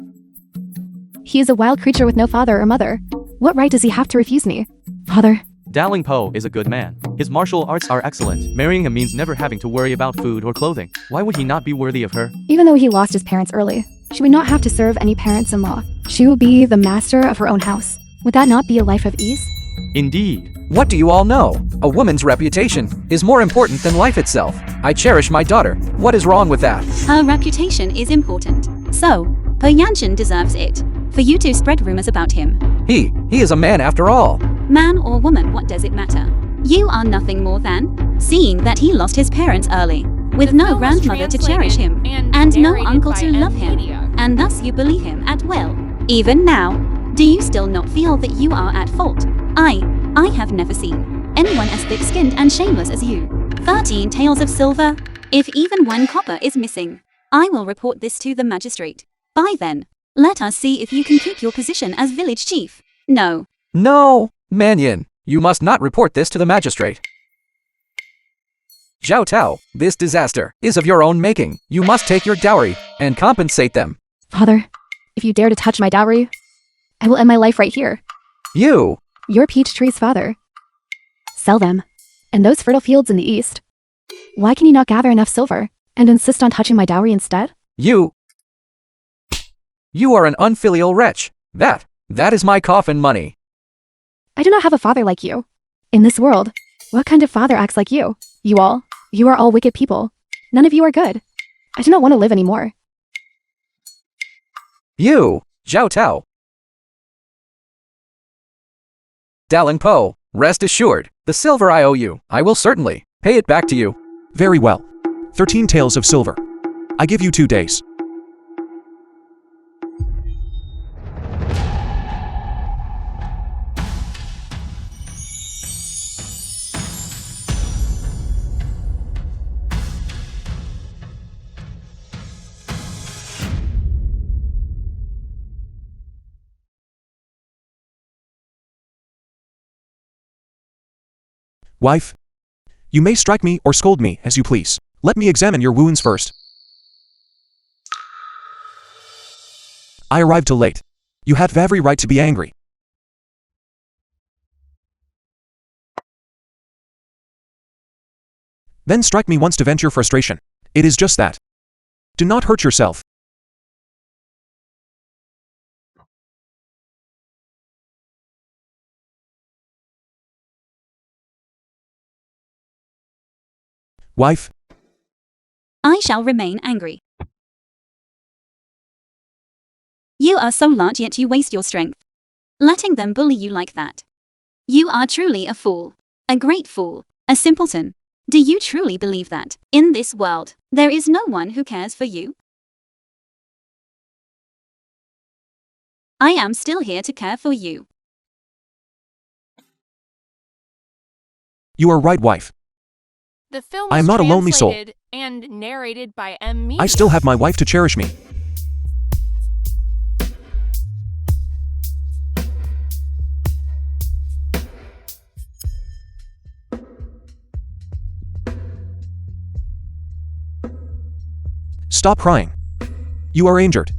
Speaker 3: He is a wild creature with no father or mother. What right does he have to refuse me? Father.
Speaker 2: Daling Po is a good man. His martial arts are excellent. Marrying him means never having to worry about food or clothing. Why would he not be worthy of her?
Speaker 3: Even though he lost his parents early, she would not have to serve any parents-in-law. She will be the master of her own house. Would that not be a life of ease?
Speaker 2: Indeed.
Speaker 7: What do you all know? A woman's reputation is more important than life itself. I cherish my daughter. What is wrong with that?
Speaker 1: Her reputation is important. So, Po Yanshin deserves it. For you to spread rumors about him.
Speaker 7: He is a man after all.
Speaker 1: Man or woman, what does it matter? You are nothing more than seeing that he lost his parents early, with no grandmother to cherish him, and no uncle to love him, and thus you bully him at will. Even now, do you still not feel that you are at fault? I have never seen anyone as thick-skinned and shameless as you. 13 taels of silver. If even 1 copper is missing, I will report this to the magistrate. By then, let us see if you can keep your position as village chief. No.
Speaker 7: No, Mannion, you must not report this to the magistrate. Zhao Tao, this disaster is of your own making. You must take your dowry and compensate them.
Speaker 3: Father, if you dare to touch my dowry, I will end my life right here.
Speaker 7: You!
Speaker 3: Your peach trees, father. Sell them. And those fertile fields in the east. Why can you not gather enough silver and insist on touching my dowry instead?
Speaker 7: You are an unfilial wretch. That is my coffin money.
Speaker 3: I do not have a father like you. In this world, what kind of father acts like you? You are all wicked people. None of you are good. I do not want to live anymore.
Speaker 7: You, Zhao Tao. Daling Po, rest assured, the silver I owe you, I will certainly pay it back to you.
Speaker 4: Very well. 13 taels of silver. I give you 2 days. Wife, you may strike me or scold me as you please. Let me examine your wounds first. I arrived too late. You had every right to be angry. Then strike me once to vent your frustration. It is just that. Do not hurt yourself. Wife,
Speaker 1: I shall remain angry. You are so large yet you waste your strength, letting them bully you like that. You are truly a fool, a great fool, a simpleton. Do you truly believe that, in this world, there is no one who cares for you? I am still here to care for you.
Speaker 4: you are right, wife.
Speaker 5: The film
Speaker 4: I
Speaker 5: was
Speaker 4: am not a lonely soul.
Speaker 5: translated and narrated by M. Media.
Speaker 4: I still have my wife to cherish me. Stop crying. You are injured.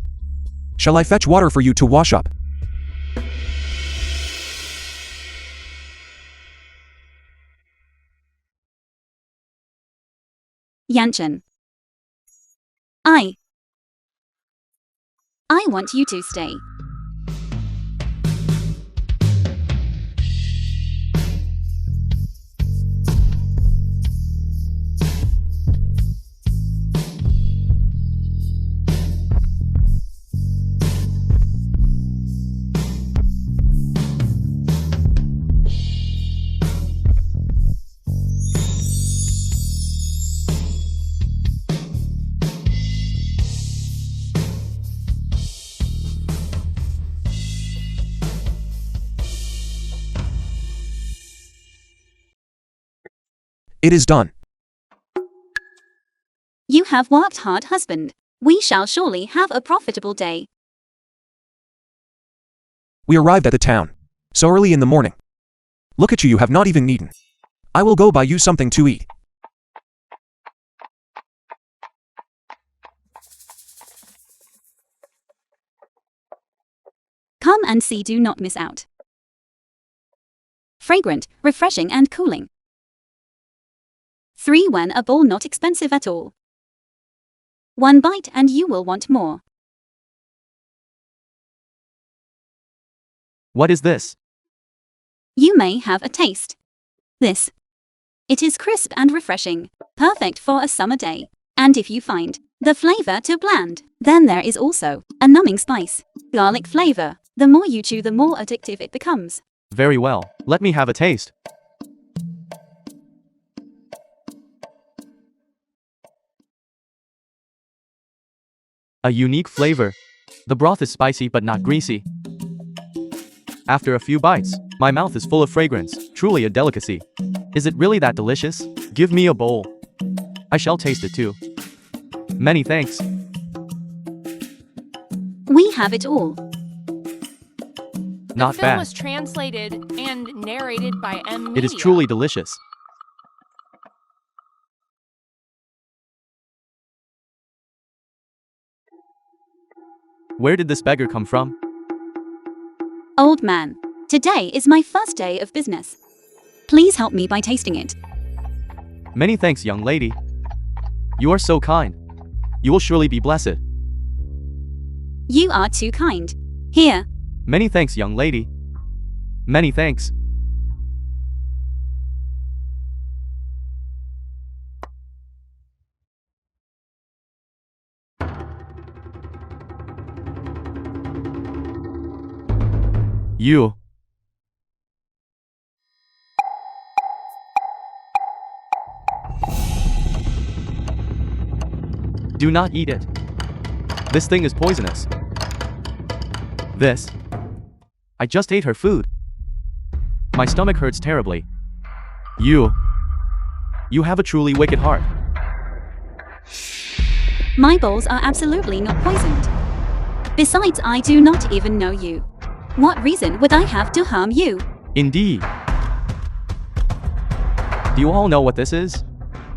Speaker 4: Shall I fetch water for you to wash up?
Speaker 1: Yanchin. I want you to stay.
Speaker 4: It is done.
Speaker 1: You have worked hard, husband. We shall surely have a profitable day.
Speaker 4: We arrived at the town. So early in the morning. Look at you, you have not even eaten. I will go buy you something to eat.
Speaker 1: Come and see, do not miss out. Fragrant, refreshing and cooling. 3 when a bowl not expensive at all. 1 bite and you will want more.
Speaker 2: What is this?
Speaker 1: You may have a taste. This. It is crisp and refreshing, perfect for a summer day. And if you find the flavor too bland, then there is also a numbing spice, garlic flavor. The more you chew, the more addictive it becomes.
Speaker 2: Very well, let me have a taste. A unique flavor. The broth is spicy but not greasy. After a few bites, my mouth is full of fragrance, truly a delicacy. Is it really that delicious? Give me a bowl. I shall taste it too. Many thanks.
Speaker 1: We have it all.
Speaker 2: Not
Speaker 5: The film
Speaker 2: bad.
Speaker 5: was translated and narrated by M.
Speaker 2: It is truly delicious. Where did this beggar come from?
Speaker 1: Old man, today is my first day of business. Please help me by tasting it.
Speaker 2: Many thanks, young lady. You are so kind. You will surely be blessed.
Speaker 1: You are too kind. Here.
Speaker 2: Many thanks, young lady. Many thanks. You. Do not eat it. This thing is poisonous. This. I just ate her food. My stomach hurts terribly. You. You have a truly wicked heart.
Speaker 1: My bowls are absolutely not poisoned. Besides, I do not even know you. What reason would I have to harm you?
Speaker 2: Indeed. Do you all know what this is?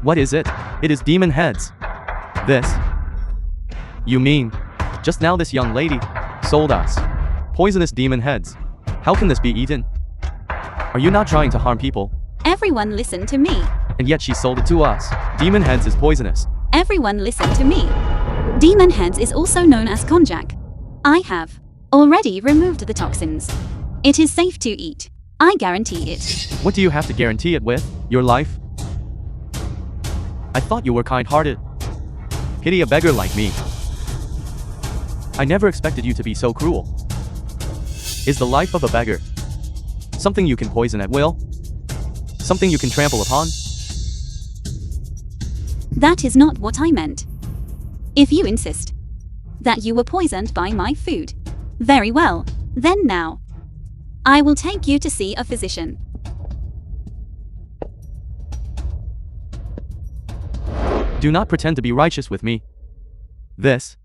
Speaker 2: What is it? It is demon heads. This. You mean, just now this young lady sold us poisonous demon heads. How can this be eaten? Are you not trying to harm people?
Speaker 1: Everyone listen to me.
Speaker 2: And yet she sold it to us. Demon heads is poisonous.
Speaker 1: Everyone listen to me. Demon heads is also known as konjac. I have already removed the toxins. It is safe to eat. I guarantee it.
Speaker 2: What do you have to guarantee it with? Your life? I thought you were kind-hearted. Pity a beggar like me. I never expected you to be so cruel. Is the life of a beggar something you can poison at will? Something you can trample upon?
Speaker 1: That is not what I meant. If you insist that you were poisoned by my food, very well, then now I will take you to see a physician.
Speaker 2: Do not pretend to be righteous with me. This.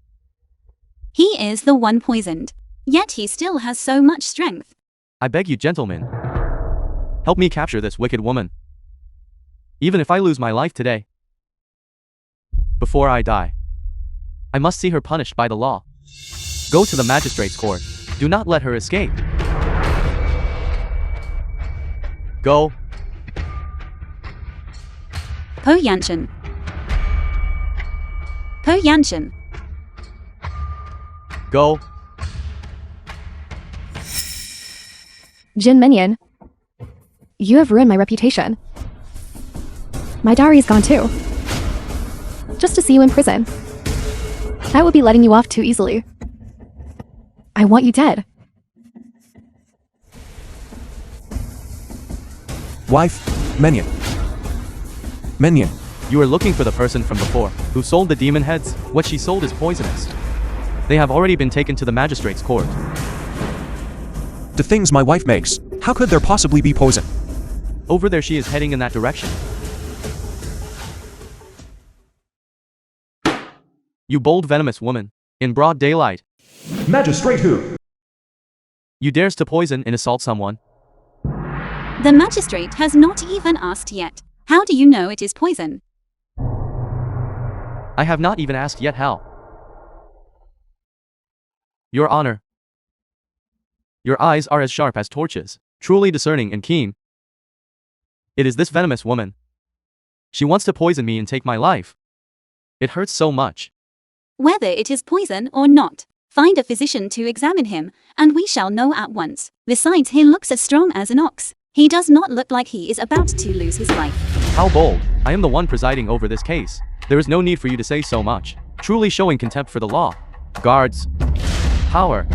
Speaker 1: He is the one poisoned, yet he still has so much strength.
Speaker 2: I beg you, gentlemen, help me capture this wicked woman. Even if I lose my life today, before I die, I must see her punished by the law. Go to the magistrate's court. Do not let her escape. Go.
Speaker 1: Po Yanshin. Po Yanshin.
Speaker 2: Go.
Speaker 3: Jin Minion. You have ruined my reputation. My dowry is gone too. Just to see you in prison. That would be letting you off too easily. I want you dead.
Speaker 4: Wife, Minion. Minion.
Speaker 2: You are looking for the person from before, who sold the demon heads. What she sold is poisonous. They have already been taken to the magistrate's court.
Speaker 4: The things my wife makes, how could there possibly be poison?
Speaker 2: Over there she is heading in that direction. You bold venomous woman, in broad daylight.
Speaker 4: Magistrate who?
Speaker 2: You dares to poison and assault someone.
Speaker 1: The magistrate has not even asked yet. How do you know it is poison?
Speaker 2: I have not even asked yet how. Your Honor. Your eyes are as sharp as torches, truly discerning and keen. It is this venomous woman. She wants to poison me and take my life. It hurts so much.
Speaker 1: Whether it is poison or not, find a physician to examine him, and we shall know at once. Besides, he looks as strong as an ox. He does not look like he is about to lose his life.
Speaker 2: How bold. I am the one presiding over this case. There is no need for you to say so much. Truly showing contempt for the law. Guards. Power.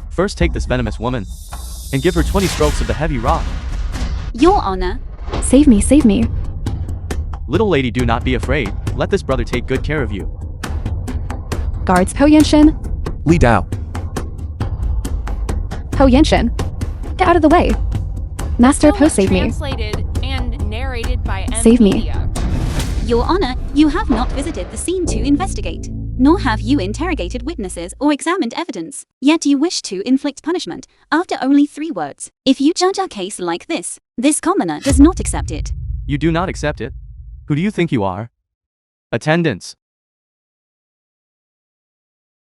Speaker 2: First take this venomous woman and give her 20 strokes of the heavy rod.
Speaker 1: Your Honor.
Speaker 3: Save me, save me.
Speaker 2: Little lady, do not be afraid. Let this brother take good care of you.
Speaker 3: Guards, Po Yanshin.
Speaker 4: Li Dao.
Speaker 3: Po Yanshin. Get out of the way. Master Po, save me.
Speaker 5: Translated and narrated by
Speaker 3: Save me.
Speaker 5: Media.
Speaker 1: Your Honor, you have not visited the scene to investigate, nor have you interrogated witnesses or examined evidence, yet you wish to inflict punishment after only 3 words. If you judge a case like this commoner does not accept it.
Speaker 2: You do not accept it? Who do you think you are? Attendants.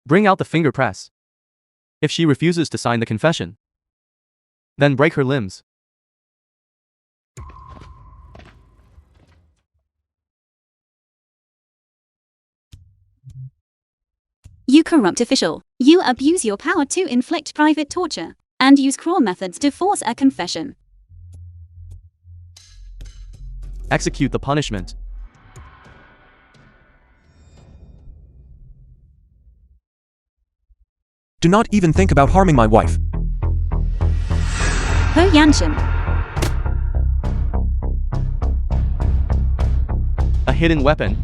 Speaker 2: Bring out the finger press. If she refuses to sign the confession, then break her limbs.
Speaker 1: You corrupt official. You abuse your power to inflict private torture and use cruel methods to force a confession.
Speaker 2: Execute the punishment.
Speaker 4: Do not even think about harming my wife.
Speaker 1: Po Yanshin.
Speaker 2: A hidden weapon.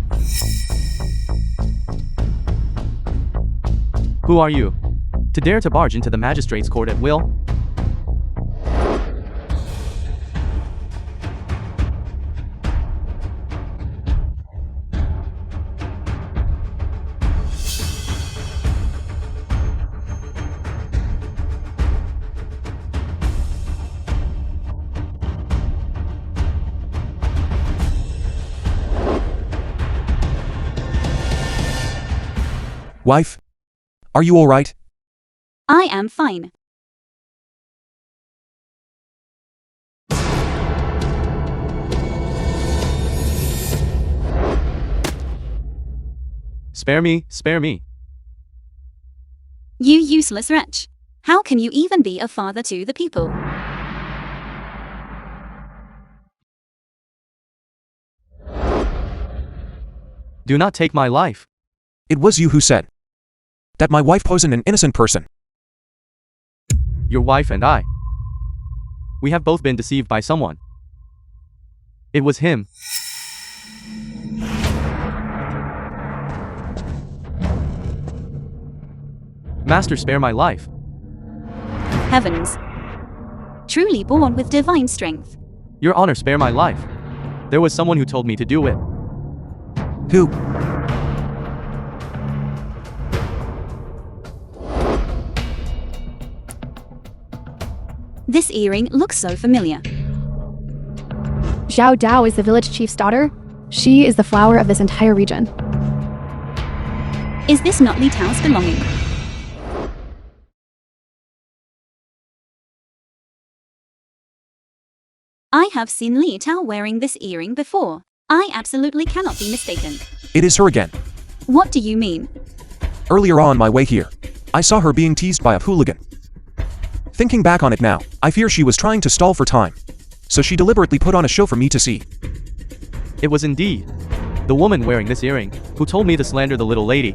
Speaker 2: Who are you? To dare to barge into the magistrate's court at will?
Speaker 4: Wife? Are you all right?
Speaker 1: I am fine.
Speaker 2: Spare me, spare me.
Speaker 1: You useless wretch. How can you even be a father to the people?
Speaker 2: Do not take my life.
Speaker 4: It was you who said that my wife poisoned an innocent person.
Speaker 2: Your wife and I. We have both been deceived by someone. It was him. Master, spare my life.
Speaker 1: Heavens. Truly born with divine strength.
Speaker 2: Your Honor, spare my life. There was someone who told me to do it.
Speaker 4: Who?
Speaker 1: This earring looks so familiar.
Speaker 3: Zhao Dao is the village chief's daughter. She is the flower of this entire region.
Speaker 1: Is this not Li Tao's belonging? I have seen Li Tao wearing this earring before. I absolutely cannot be mistaken.
Speaker 4: It is her again.
Speaker 1: What do you mean?
Speaker 4: Earlier on my way here, I saw her being teased by a hooligan. Thinking back on it now, I fear she was trying to stall for time. So she deliberately put on a show for me to see.
Speaker 2: It was indeed the woman wearing this earring who told me to slander the little lady.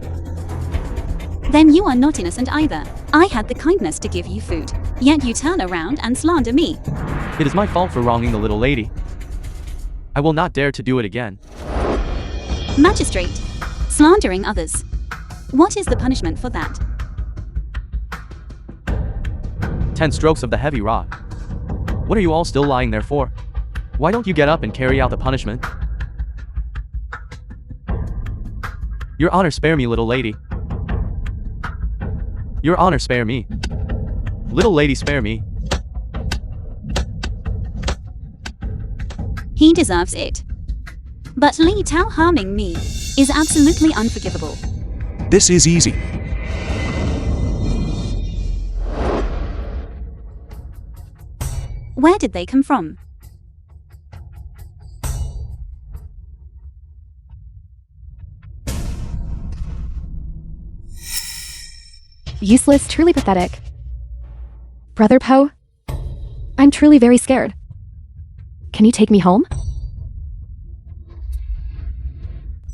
Speaker 1: Then you are not innocent either. I had the kindness to give you food, yet you turn around and slander me.
Speaker 2: It is my fault for wronging the little lady. I will not dare to do it again.
Speaker 1: Magistrate, slandering others. What is the punishment for that?
Speaker 2: 10 strokes of the heavy rod. What are you all still lying there for? Why don't you get up and carry out the punishment? Your Honor, spare me, little lady. Your Honor, spare me. Little lady, spare me.
Speaker 1: He deserves it. But Li Tao harming me is absolutely unforgivable.
Speaker 4: This is easy.
Speaker 1: Where did they come from?
Speaker 3: Useless, truly pathetic. Brother Poe, I'm truly very scared. Can you take me home?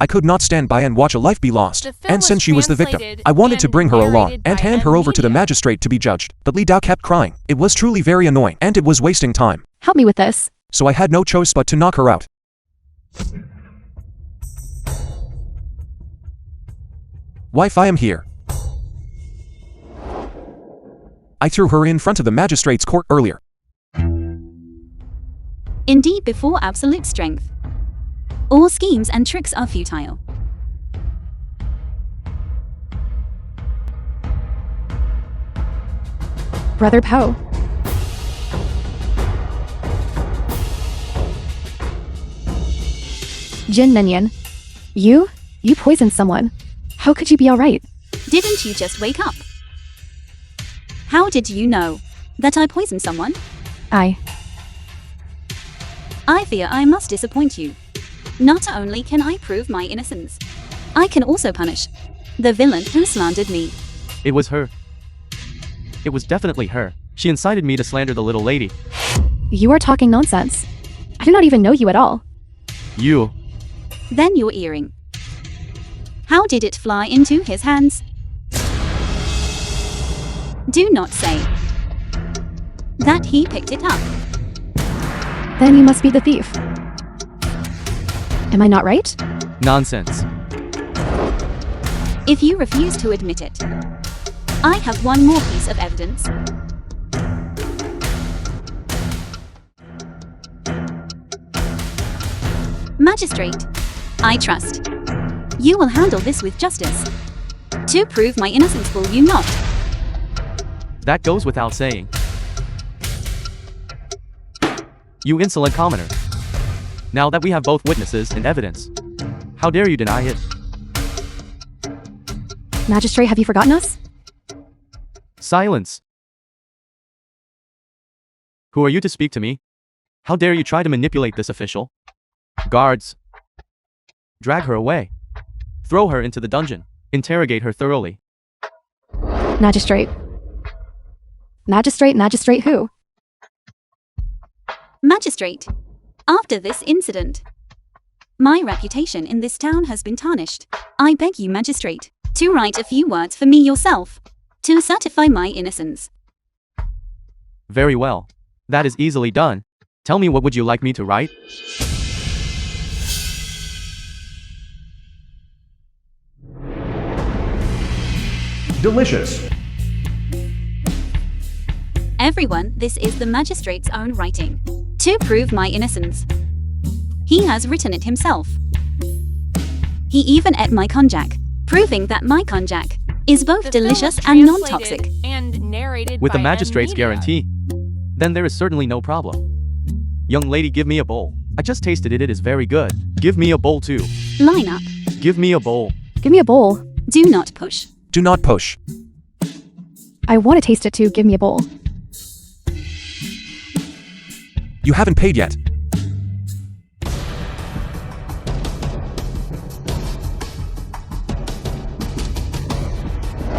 Speaker 4: I could not stand by and watch a life be lost. And since she was the victim, I wanted to bring her along and hand her over to the magistrate to be judged. But Li Dao kept crying. It was truly very annoying, and it was wasting time.
Speaker 3: Help me with this.
Speaker 4: So I had no choice but to knock her out. Wife, I am here. I threw her in front of the magistrate's court earlier.
Speaker 1: Indeed, before absolute strength. All schemes and tricks are futile.
Speaker 3: Brother Poe. Jin Ninian. You poisoned someone. How could you be alright?
Speaker 1: Didn't you just wake up? How did you know that I poisoned someone? I fear I must disappoint you. Not only can I prove my innocence, I can also punish the villain who slandered me.
Speaker 2: It was her. It was definitely her. She incited me to slander the little lady.
Speaker 3: You are talking nonsense. I do not even know you at all.
Speaker 2: You.
Speaker 1: Then your earring. How did it fly into his hands? Do not say that he picked it up.
Speaker 3: Then you must be the thief. Am I not right?
Speaker 2: Nonsense.
Speaker 1: If you refuse to admit it, I have one more piece of evidence. Magistrate, I trust you will handle this with justice. To prove my innocence, will you not?
Speaker 2: That goes without saying. You insolent commoner. Now that we have both witnesses and evidence, how dare you deny it?
Speaker 3: Magistrate, have you forgotten us?
Speaker 2: Silence. Who are you to speak to me? How dare you try to manipulate this official? Guards. Drag her away. Throw her into the dungeon. Interrogate her thoroughly.
Speaker 3: Magistrate. Magistrate who?
Speaker 1: Magistrate, after this incident, my reputation in this town has been tarnished. I beg you, magistrate, to write a few words for me yourself, to certify my innocence.
Speaker 2: Very well. That is easily done. Tell me, what would you like me to write?
Speaker 4: Delicious.
Speaker 1: Everyone, this is the magistrate's own writing. To prove my innocence. He has written it himself. He even ate my konjac, proving that my konjac is both delicious and non-toxic.
Speaker 2: With the magistrate's guarantee, then there is certainly no problem. Young lady, give me a bowl. I just tasted it, it is very good. Give me a bowl too.
Speaker 1: Line up.
Speaker 2: Give me a bowl.
Speaker 3: Give me a bowl.
Speaker 1: Do not push.
Speaker 4: Do not push.
Speaker 3: I want to taste it too, give me a bowl.
Speaker 4: You haven't paid yet.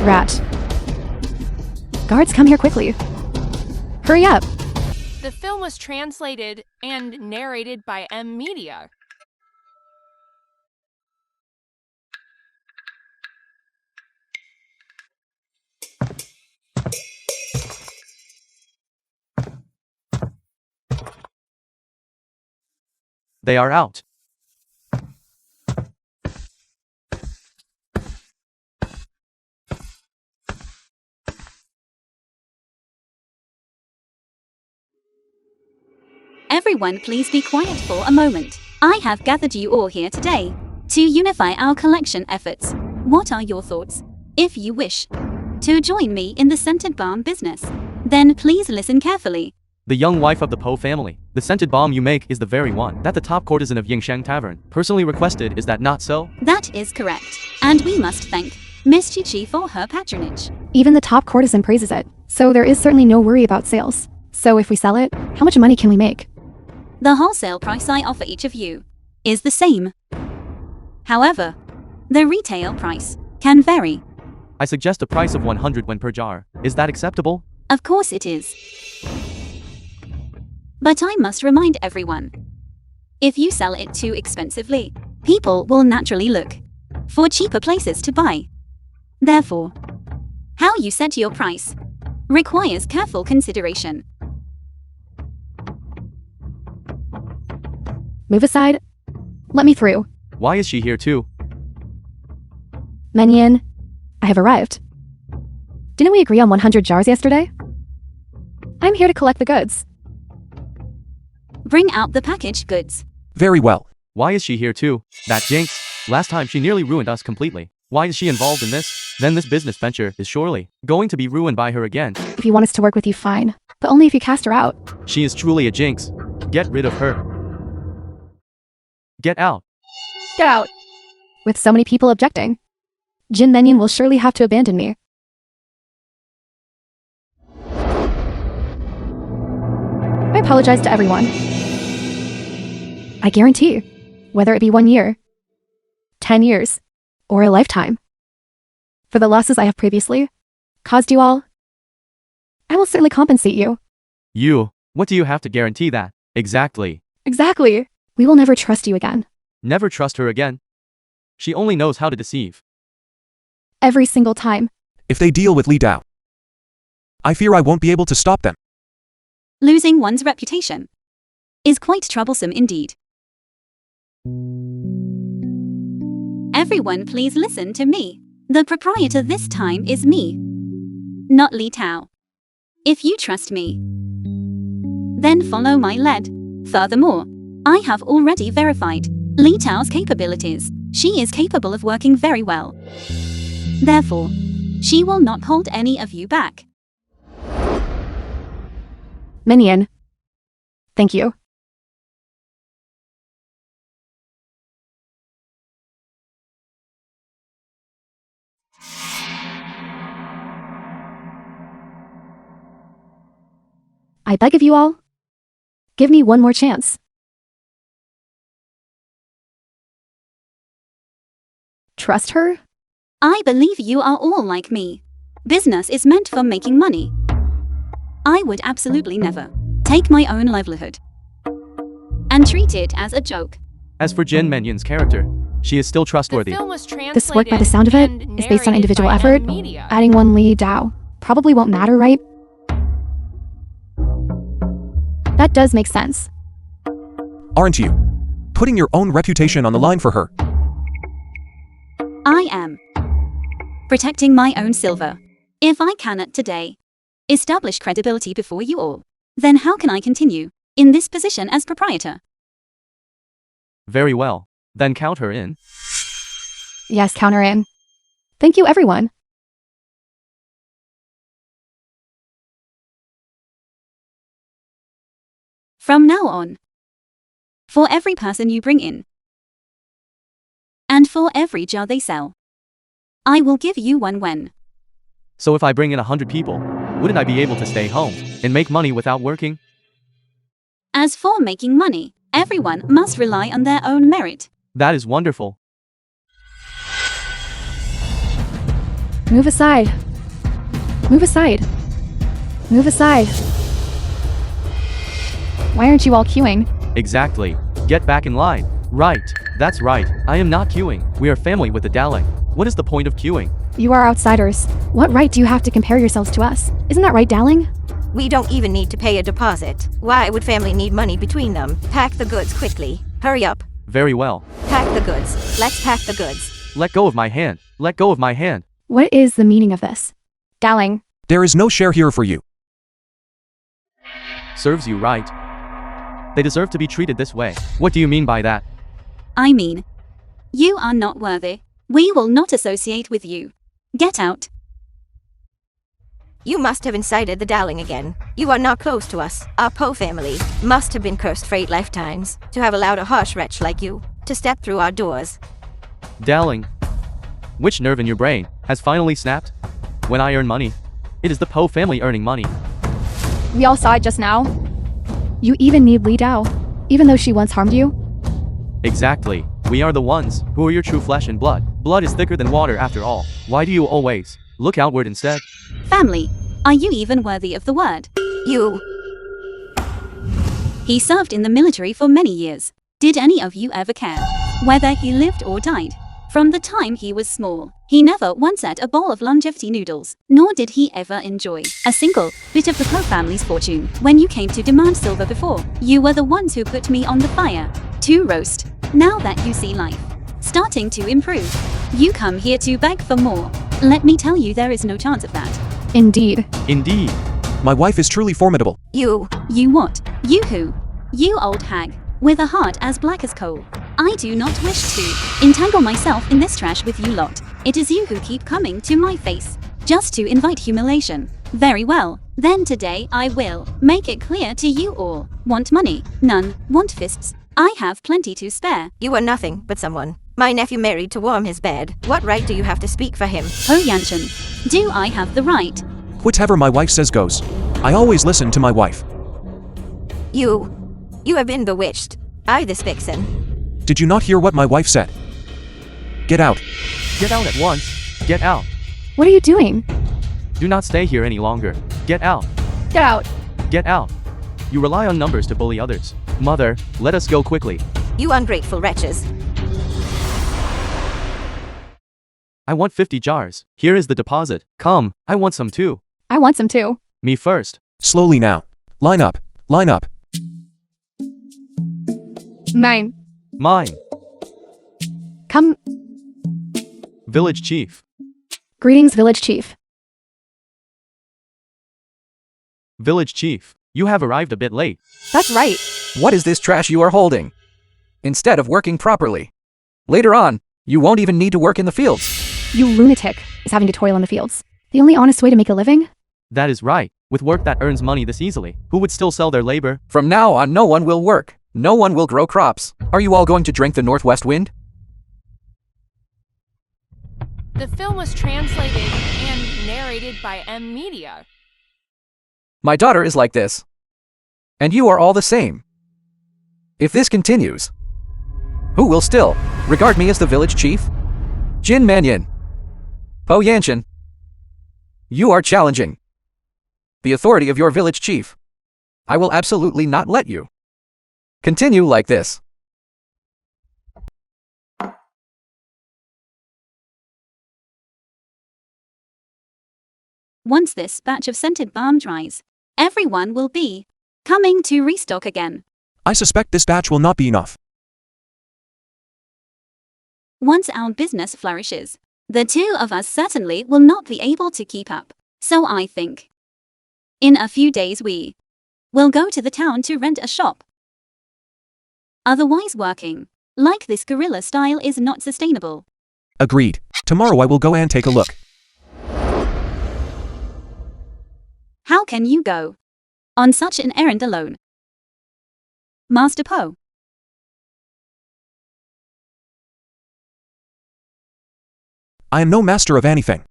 Speaker 3: Rat. Guards, come here quickly. Hurry up.
Speaker 5: The film was translated and narrated by M Media.
Speaker 2: They are out.
Speaker 1: Everyone, please be quiet for a moment. I have gathered you all here today to unify our collection efforts. What are your thoughts? If you wish to join me in the scented balm business, then please listen carefully.
Speaker 2: The young wife of the Poe family. The scented balm you make is the very one that the top courtesan of Yingsheng Tavern personally requested, is that not so?
Speaker 1: That is correct. And we must thank Miss Chi Chi for her patronage.
Speaker 3: Even the top courtesan praises it, so there is certainly no worry about sales. So if we sell it, how much money can we make?
Speaker 1: The wholesale price I offer each of you is the same. However, the retail price can vary.
Speaker 2: I suggest a price of 100 yen per jar. Is that acceptable?
Speaker 1: Of course it is. But I must remind everyone, if you sell it too expensively, people will naturally look for cheaper places to buy. Therefore, how you set your price requires careful consideration.
Speaker 3: Move aside. Let me through.
Speaker 2: Why is she here too?
Speaker 3: Menyan, I have arrived. Didn't we agree on 100 jars yesterday? I'm here to collect the goods.
Speaker 1: Bring out the packaged goods.
Speaker 4: Very well.
Speaker 2: Why is she here too? That jinx. Last time she nearly ruined us completely. Why is she involved in this? Then this business venture is surely going to be ruined by her again.
Speaker 3: If you want us to work with you, fine. But only if you cast her out.
Speaker 2: She is truly a jinx. Get rid of her. Get out.
Speaker 3: Get out. With so many people objecting, Jin Menyan will surely have to abandon me. I apologize to everyone. I guarantee, whether it be 1 year, 10 years, or a lifetime, for the losses I have previously caused you all, I will certainly compensate you.
Speaker 2: You? What do you have to guarantee that? Exactly.
Speaker 3: Exactly. We will never trust you again.
Speaker 2: Never trust her again. She only knows how to deceive.
Speaker 3: Every single time.
Speaker 4: If they deal with Li Dao, I fear I won't be able to stop them.
Speaker 1: Losing one's reputation is quite troublesome indeed. Everyone please listen to me. The proprietor this time is me, not Li Tao. If you trust me, then follow my lead. Furthermore, I have already verified Li Tao's capabilities. She is capable of working very well. Therefore, she will not hold any of you back.
Speaker 3: Menyan. Thank you. I beg of you all, give me one more chance. Trust her?
Speaker 1: I believe you are all like me. Business is meant for making money. I would absolutely never take my own livelihood and treat it as a joke.
Speaker 2: As for Jin Menyan's character, she is still trustworthy.
Speaker 3: This work, by the sound of it, is based on individual effort. Adding one Li Dao probably won't matter, right? That does make sense.
Speaker 4: Aren't you putting your own reputation on the line for her?
Speaker 1: I am protecting my own silver. If I cannot today establish credibility before you all, then how can I continue in this position as proprietor?
Speaker 2: Very well. Then count her in.
Speaker 3: Yes, count her in. Thank you, everyone.
Speaker 1: From now on, for every person you bring in, and for every jar they sell, I will give you 1 yen.
Speaker 2: So if I bring in 100 people, wouldn't I be able to stay home and make money without working?
Speaker 1: As for making money, everyone must rely on their own merit.
Speaker 2: That is wonderful.
Speaker 3: Move aside. Move aside. Move aside. Why aren't you all queuing?
Speaker 2: Exactly. Get back in line. Right. That's right. I am not queuing. We are family with the Daling. What is the point of queuing?
Speaker 3: You are outsiders. What right do you have to compare yourselves to us? Isn't that right, Dowling?
Speaker 6: We don't even need to pay a deposit. Why would family need money between them? Pack the goods quickly. Hurry up.
Speaker 2: Very well.
Speaker 6: Pack the goods. Let's pack the goods.
Speaker 2: Let go of my hand. Let go of my hand.
Speaker 3: What is the meaning of this? Dowling.
Speaker 4: There is no share here for you.
Speaker 2: Serves you right. They deserve to be treated this way. What do you mean by that?
Speaker 1: I mean, you are not worthy. We will not associate with you. Get out.
Speaker 6: You must have incited the Dowling again. You are not close to us. Our Poe family must have been cursed for 8 lifetimes to have allowed a harsh wretch like you to step through our doors.
Speaker 2: Dowling, which nerve in your brain has finally snapped? When I earn money, it is the Poe family earning money.
Speaker 3: We all saw it just now. You even need Li Dao, even though she once harmed you?
Speaker 2: Exactly. We are the ones who are your true flesh and blood. Blood is thicker than water after all. Why do you always look outward instead?
Speaker 1: Family. Are you even worthy of the word?
Speaker 6: You.
Speaker 1: He served in the military for many years. Did any of you ever care whether he lived or died? From the time he was small, he never once ate a bowl of longevity noodles, nor did he ever enjoy a single bit of the Poe family's fortune. When you came to demand silver before, you were the ones who put me on the fire to roast. Now that you see life starting to improve, you come here to beg for more. Let me tell you, there is no chance of that.
Speaker 3: Indeed.
Speaker 2: Indeed.
Speaker 4: My wife is truly formidable.
Speaker 6: You.
Speaker 1: You what? You who? You old hag, with a heart as black as coal. I do not wish to entangle myself in this trash with you lot. It is you who keep coming to my face, just to invite humiliation. Very well, then today I will make it clear to you all. Want money? None. Want fists? I have plenty to spare.
Speaker 6: You are nothing but someone my nephew married to warm his bed. What right do you have to speak for him?
Speaker 1: Poe Yanshin, do I have the right?
Speaker 4: Whatever my wife says goes. I always listen to my wife.
Speaker 6: You have been bewitched. I this vixen.
Speaker 4: Did you not hear what my wife said? Get out.
Speaker 2: Get out at once. Get out.
Speaker 3: What are you doing?
Speaker 2: Do not stay here any longer. Get out.
Speaker 3: Get out.
Speaker 2: Get out. You rely on numbers to bully others. Mother, let us go quickly.
Speaker 6: You ungrateful wretches.
Speaker 2: I want 50 jars. Here is the deposit. Come, I want some too.
Speaker 3: I want some too.
Speaker 2: Me first.
Speaker 4: Slowly now. Line up. Line up.
Speaker 3: Mine.
Speaker 2: Mine.
Speaker 3: Come.
Speaker 2: Village chief.
Speaker 3: Greetings, village chief.
Speaker 2: Village chief, you have arrived a bit late.
Speaker 3: That's right.
Speaker 7: What is this trash you are holding? Instead of working properly. Later on, you won't even need to work in the fields.
Speaker 3: You lunatic is having to toil in the fields. The only honest way to make a living?
Speaker 2: That is right. With work that earns money this easily, who would still sell their labor?
Speaker 7: From now on, no one will work. No one will grow crops. Are you all going to drink the northwest wind?
Speaker 5: The film was translated and narrated by M Media.
Speaker 7: My daughter is like this. And you are all the same. If this continues, who will still regard me as the village chief? Jin Manyan. Poe Yanshin. You are challenging the authority of your village chief. I will absolutely not let you continue like this.
Speaker 1: Once this batch of scented balm dries, everyone will be coming to restock again.
Speaker 4: I suspect this batch will not be enough.
Speaker 1: Once our business flourishes, the two of us certainly will not be able to keep up. So I think in a few days we will go to the town to rent a shop. Otherwise working like this guerrilla style is not sustainable.
Speaker 4: Agreed. Tomorrow I will go and take a look.
Speaker 1: How can you go on such an errand alone, Master Poe?
Speaker 4: I am no master of anything.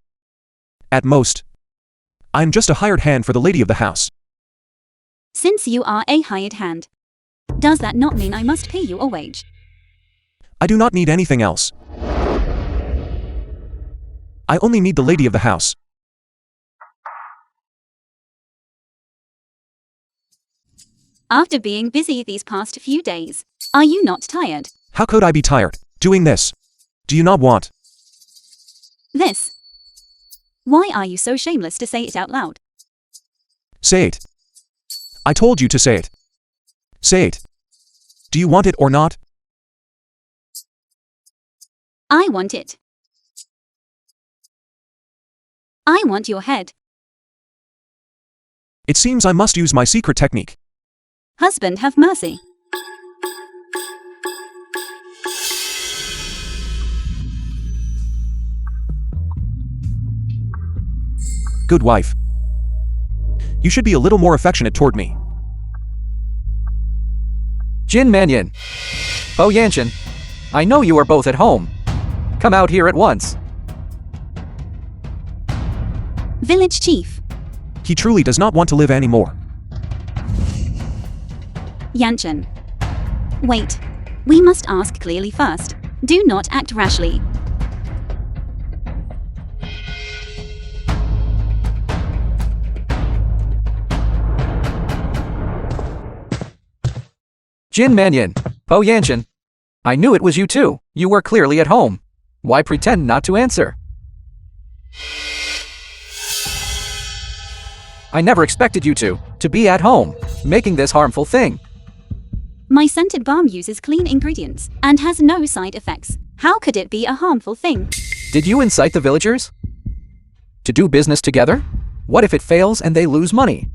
Speaker 4: At most, I am just a hired hand for the lady of the house.
Speaker 1: Since you are a hired hand, does that not mean I must pay you a wage?
Speaker 4: I do not need anything else. I only need the lady of the house.
Speaker 1: After being busy these past few days, are you not tired?
Speaker 4: How could I be tired doing this? Do you not want
Speaker 1: this? Why are you so shameless to say it out loud?
Speaker 4: Say it. I told you to say it. Say it. Do you want it or not?
Speaker 1: I want it. I want your head.
Speaker 4: It seems I must use my secret technique.
Speaker 1: Husband, have mercy.
Speaker 4: Good wife. You should be a little more affectionate toward me.
Speaker 7: Jin Manyan. Poe Yanshin. I know you are both at home. Come out here at once.
Speaker 1: Village chief.
Speaker 4: He truly does not want to live anymore.
Speaker 1: Yanchen. Wait. We must ask clearly first. Do not act rashly.
Speaker 7: Jin Mannion, Po Yanshin. I knew it was you too. You were clearly at home. Why pretend not to answer? I never expected you to be at home, making this harmful thing.
Speaker 1: My scented balm uses clean ingredients and has no side effects. How could it be a harmful thing?
Speaker 7: Did you incite the villagers to do business together? What if it fails and they lose money?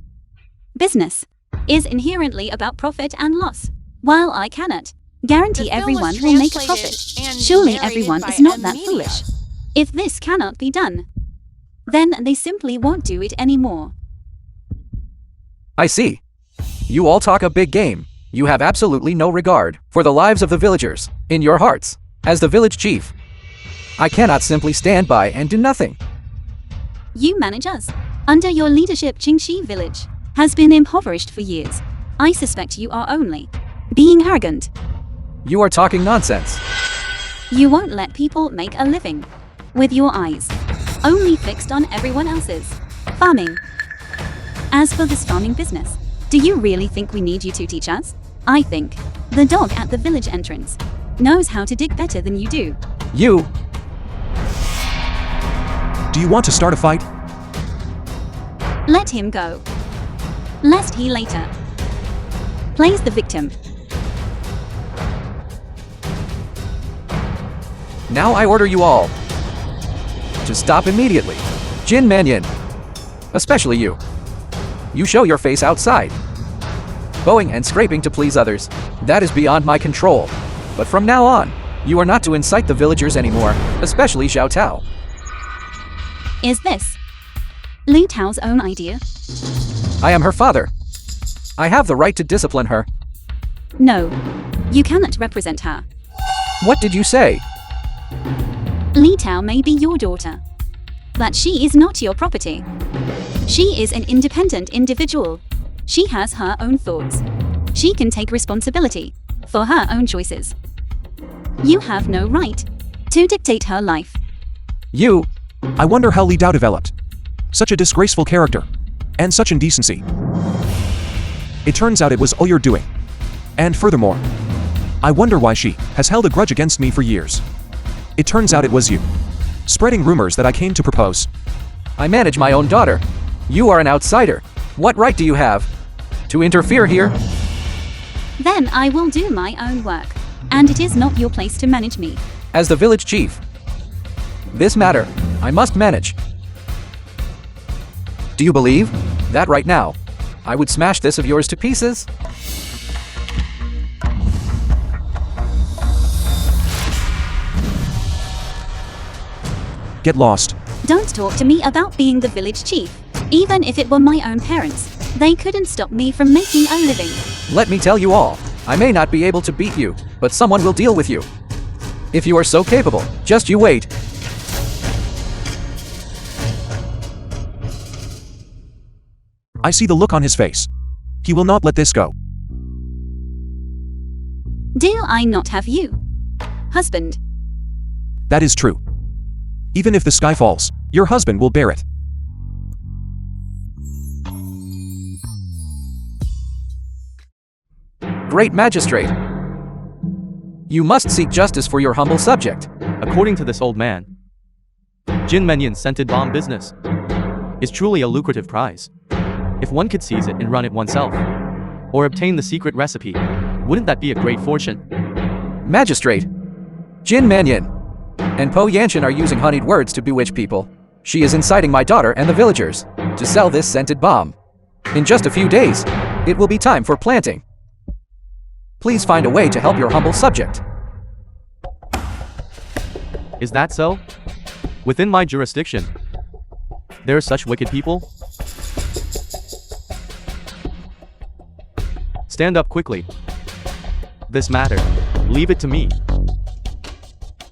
Speaker 1: Business is inherently about profit and loss. While I cannot guarantee everyone will make a profit, surely everyone is not that foolish. If this cannot be done, then they simply won't do it anymore.
Speaker 7: I see. You all talk a big game. You have absolutely no regard for the lives of the villagers in your hearts. As the village chief, I cannot simply stand by and do nothing.
Speaker 1: You manage us. Under your leadership, Qingxi village has been impoverished for years. I suspect you are only being arrogant.
Speaker 7: You are talking nonsense.
Speaker 1: You won't let people make a living with your eyes only fixed on everyone else's farming. As for this farming business, do you really think we need you to teach us? I think the dog at the village entrance knows how to dig better than you do.
Speaker 7: You.
Speaker 4: Do you want to start a fight?
Speaker 1: Let him go, lest he later plays the victim.
Speaker 7: Now I order you all to stop immediately. Jin Mannion, especially you. You show your face outside, bowing and scraping to please others. That is beyond my control. But from now on, you are not to incite the villagers anymore, especially Xiao Tao.
Speaker 1: Is this Li Tao's own idea?
Speaker 7: I am her father. I have the right to discipline her.
Speaker 1: No, you cannot represent her.
Speaker 7: What did you say?
Speaker 1: Li Tao may be your daughter, but she is not your property. She is an independent individual. She has her own thoughts. She can take responsibility for her own choices. You have no right to dictate her life.
Speaker 7: You.
Speaker 4: I wonder how Li Dao developed such a disgraceful character and such indecency. It turns out it was all you're doing. And furthermore, I wonder why she has held a grudge against me for years. It turns out it was you, spreading rumors that I came to propose.
Speaker 7: I manage my own daughter. You are an outsider. What right do you have to interfere here?
Speaker 1: Then I will do my own work, and it is not your place to manage me.
Speaker 7: As the village chief, this matter I must manage. Do you believe that right now I would smash this of yours to pieces?
Speaker 4: Get lost.
Speaker 1: Don't talk to me about being the village chief. Even if it were my own parents, they couldn't stop me from making a living.
Speaker 7: Let me tell you all, I may not be able to beat you, but someone will deal with you. If you are so capable, just you wait.
Speaker 4: I see the look on his face. He will not let this go.
Speaker 1: Do I not have you, husband?
Speaker 4: That is true. Even if the sky falls, your husband will bear it.
Speaker 7: Great magistrate, you must seek justice for your humble subject.
Speaker 2: According to this old man, Jin Menyon's scented bomb business is truly a lucrative prize. If one could seize it and run it oneself, or obtain the secret recipe, wouldn't that be a great fortune?
Speaker 7: Magistrate, Jin Mannion and Po Yanshin are using honeyed words to bewitch people. She is inciting my daughter and the villagers to sell this scented bomb. In just a few days, it will be time for planting. Please find a way to help your humble subject.
Speaker 2: Is that so? Within my jurisdiction, there are such wicked people? Stand up quickly. This matter, leave it to me.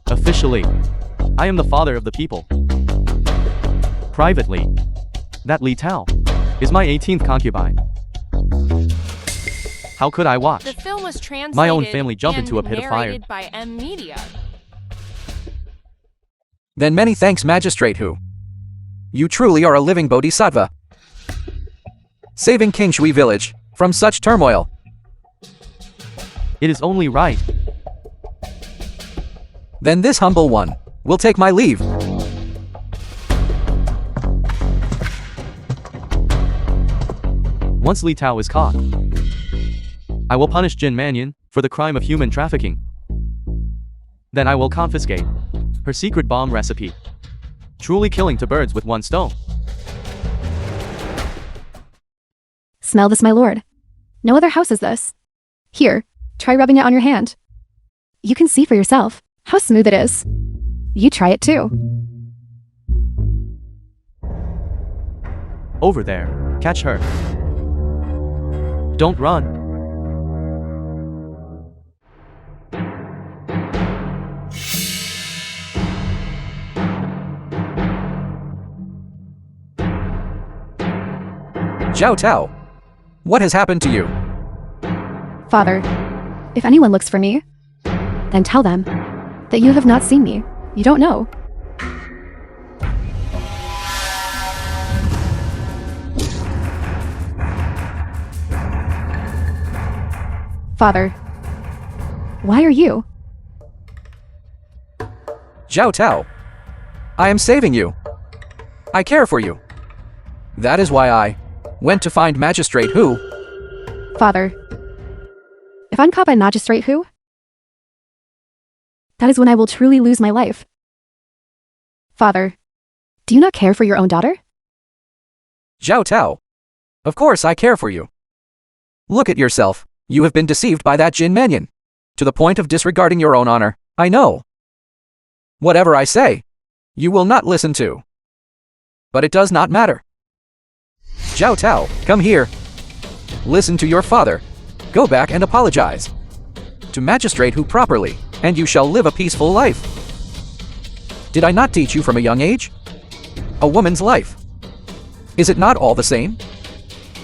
Speaker 2: Officially, I am the father of the people. Privately, that Li Tao is my 18th concubine. How could I watch?
Speaker 5: The film was translated
Speaker 2: My own family jump
Speaker 5: and
Speaker 2: into a pit of fire.
Speaker 5: narrated by M Media.
Speaker 7: Then many thanks, Magistrate Hu. You truly are a living bodhisattva, saving King Shui village from such turmoil.
Speaker 2: It is only right.
Speaker 7: Then this humble one will take my leave.
Speaker 2: Once Li Tao is caught, I will punish Jin Mannion for the crime of human trafficking. Then I will confiscate her secret bomb recipe, truly killing two birds with one stone.
Speaker 3: Smell this, my lord. No other house is this. Here, try rubbing it on your hand. You can see for yourself how smooth it is. You try it too.
Speaker 2: Over there, catch her. Don't run.
Speaker 7: Zhao Tao, what has happened to you?
Speaker 3: Father, if anyone looks for me, then tell them that you have not seen me. You don't know. Father, why are you?
Speaker 7: Zhao Tao, I am saving you. I care for you. That is why I went to find Magistrate Hu.
Speaker 3: Father, if I'm caught by Magistrate Hu, that is when I will truly lose my life. Father, do you not care for your own daughter?
Speaker 7: Zhao Tao, of course I care for you. Look at yourself. You have been deceived by that Jin Mannion, to the point of disregarding your own honor. I know. Whatever I say, you will not listen to. But it does not matter. Zhao Tao, come here. Listen to your father. Go back and apologize to Magistrate Hu properly, and you shall live a peaceful life. Did I not teach you from a young age? A woman's life. Is it not all the same?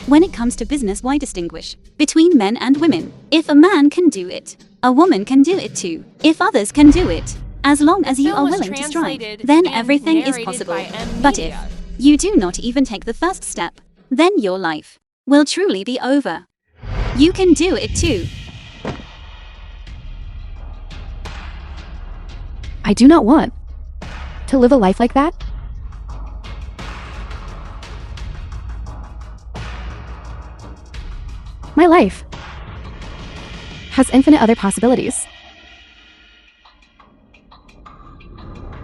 Speaker 1: When it comes to business, why distinguish between men and women? If a man can do it, a woman can do it too. If others can do it, as long as you are willing to strive, then everything is possible. But if you do not even take the first step, then your life will truly be over. You can do it too.
Speaker 3: I do not want to live a life like that. My life has infinite other possibilities.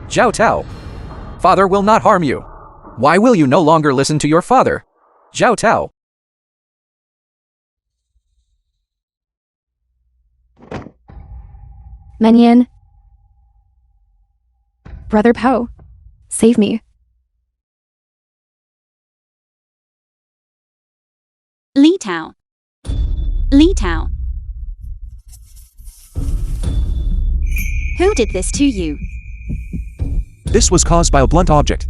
Speaker 7: Zhao Tao, father will not harm you. Why will you no longer listen to your father? Zhao Tao.
Speaker 3: Mannion. Brother Po, save me.
Speaker 1: Li Tao. Li Tao. Who did this to you?
Speaker 4: This was caused by a blunt object,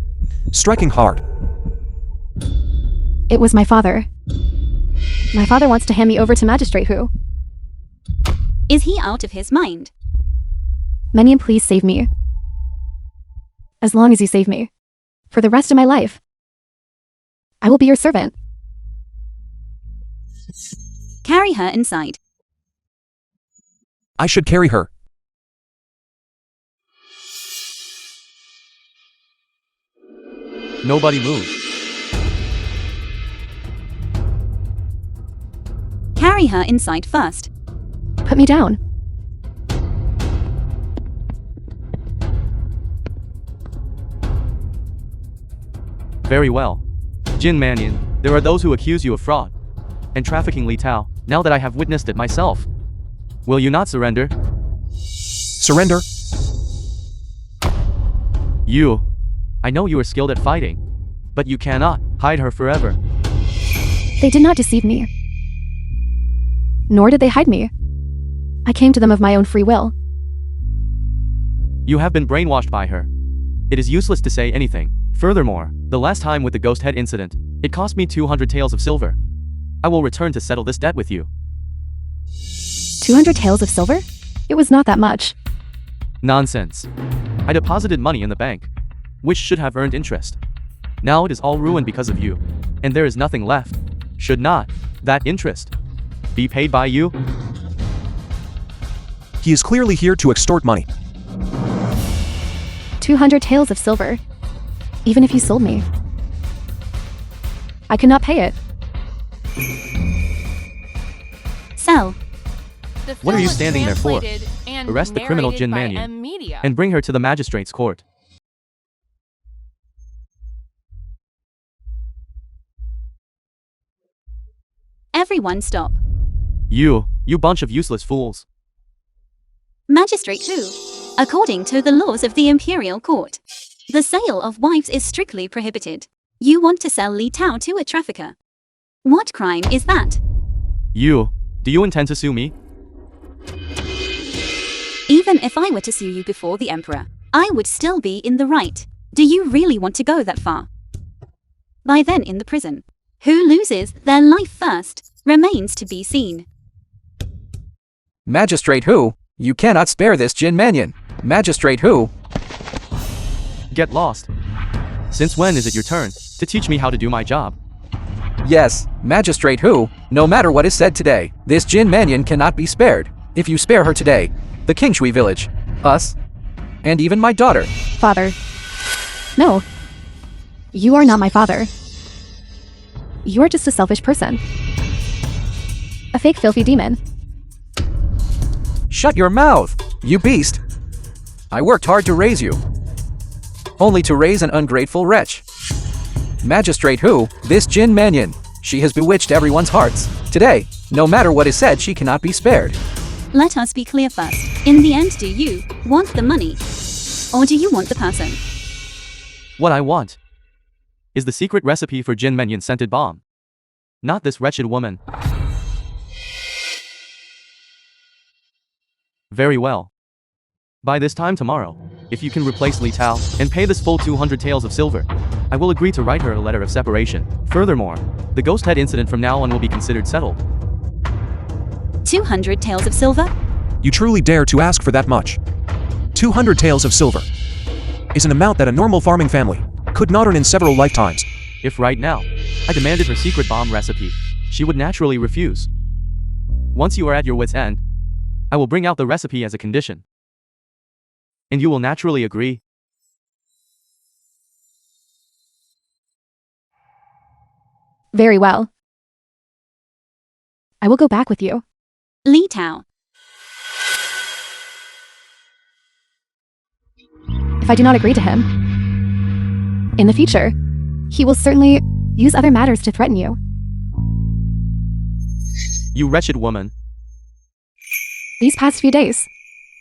Speaker 4: striking hard.
Speaker 3: It was my father. My father wants to hand me over to Magistrate Hu.
Speaker 1: Is he out of his mind?
Speaker 3: Mannion, please save me. As long as you save me, for the rest of my life, I will be your servant.
Speaker 1: Carry her inside.
Speaker 4: I should carry her.
Speaker 2: Nobody move.
Speaker 1: Carry her inside first.
Speaker 3: Put me down.
Speaker 2: Very well. Jin Mannion, there are those who accuse you of fraud and trafficking Li Tao, now that I have witnessed it myself. Will you not surrender?
Speaker 4: Surrender?
Speaker 2: You. I know you are skilled at fighting, but you cannot hide her forever.
Speaker 3: They did not deceive me. Nor did they hide me. I came to them of my own free will.
Speaker 2: You have been brainwashed by her. It is useless to say anything. Furthermore, the last time with the ghost head incident, it cost me 200 taels of silver. I will return to settle this debt with you.
Speaker 3: 200 taels of silver? It was not that much.
Speaker 2: Nonsense. I deposited money in the bank, which should have earned interest. Now it is all ruined because of you, and there is nothing left. Should not that interest be paid by you?
Speaker 4: He is clearly here to extort money.
Speaker 3: 200 taels of silver. Even if you sold me, I could not pay it.
Speaker 1: Sell.
Speaker 2: What are you standing there for? Arrest the criminal Jin Mannion and bring her to the magistrate's court.
Speaker 1: Everyone stop.
Speaker 2: You bunch of useless fools.
Speaker 1: Magistrate who? According to the laws of the Imperial Court, the sale of wives is strictly prohibited. You want to sell Li Tao to a trafficker. What crime is that?
Speaker 2: Do you intend to sue me?
Speaker 1: Even if I were to sue you before the Emperor, I would still be in the right. Do you really want to go that far? By then in the prison, who loses their life first remains to be seen.
Speaker 7: Magistrate who? You cannot spare this Jin Mannion. Magistrate who?
Speaker 2: Get lost. Since when is it your turn to teach me how to do my job?
Speaker 7: Yes, Magistrate who? No matter what is said today, this Jin Mannion cannot be spared. If you spare her today, the Kingshui village, us, and even my daughter.
Speaker 3: Father. No. You are not my father. You are just a selfish person. A fake filthy demon.
Speaker 7: Shut your mouth, you beast! I worked hard to raise you, only to raise an ungrateful wretch. Magistrate who? This Jin Mannion. She has bewitched everyone's hearts. Today, no matter what is said, she cannot be spared.
Speaker 1: Let us be clear first. In the end, do you want the money? Or do you want the person?
Speaker 2: What I want is the secret recipe for Jin Mannion scented bomb. Not this wretched woman. Very well. By this time tomorrow, if you can replace Li Tao and pay this full 200 taels of silver, I will agree to write her a letter of separation. Furthermore, the ghost head incident from now on will be considered settled.
Speaker 1: 200 taels of silver?
Speaker 4: You truly dare to ask for that much? 200 taels of silver is an amount that a normal farming family could not earn in several lifetimes.
Speaker 2: If right now, I demanded her secret bomb recipe, she would naturally refuse. Once you are at your wit's end, I will bring out the recipe as a condition. And you will naturally agree.
Speaker 3: Very well. I will go back with you.
Speaker 1: Li Tao.
Speaker 3: If I do not agree to him, in the future, he will certainly use other matters to threaten you.
Speaker 2: You wretched woman.
Speaker 3: These past few days,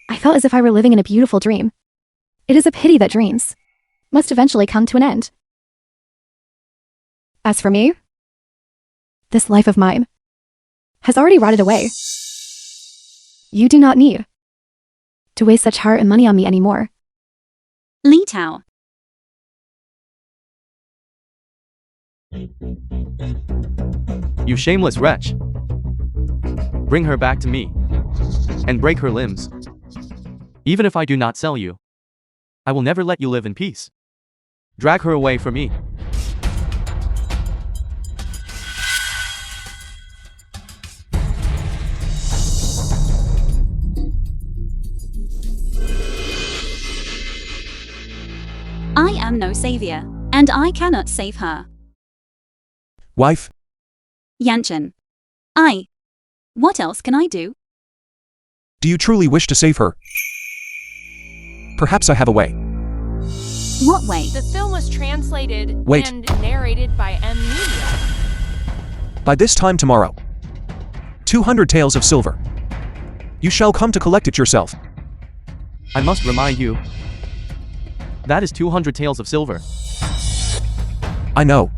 Speaker 3: I felt as if I were living in a beautiful dream. It is a pity that dreams must eventually come to an end. As for me, this life of mine has already rotted away. You do not need to waste such heart and money on me anymore.
Speaker 1: Li Tao.
Speaker 2: You shameless wretch. Bring her back to me and break her limbs. Even if I do not sell you, I will never let you live in peace. Drag her away from me.
Speaker 1: I am no savior, and I cannot save her.
Speaker 4: Wife?
Speaker 1: Yanchen. What else can I do?
Speaker 4: Do you truly wish to save her? Perhaps I have a way.
Speaker 1: What way?
Speaker 5: The film was translated
Speaker 4: Wait.
Speaker 5: and narrated by Media.
Speaker 4: By this time tomorrow, 200 taels of silver. You shall come to collect it yourself.
Speaker 2: I must remind you, that is 200 taels of silver.
Speaker 4: I know.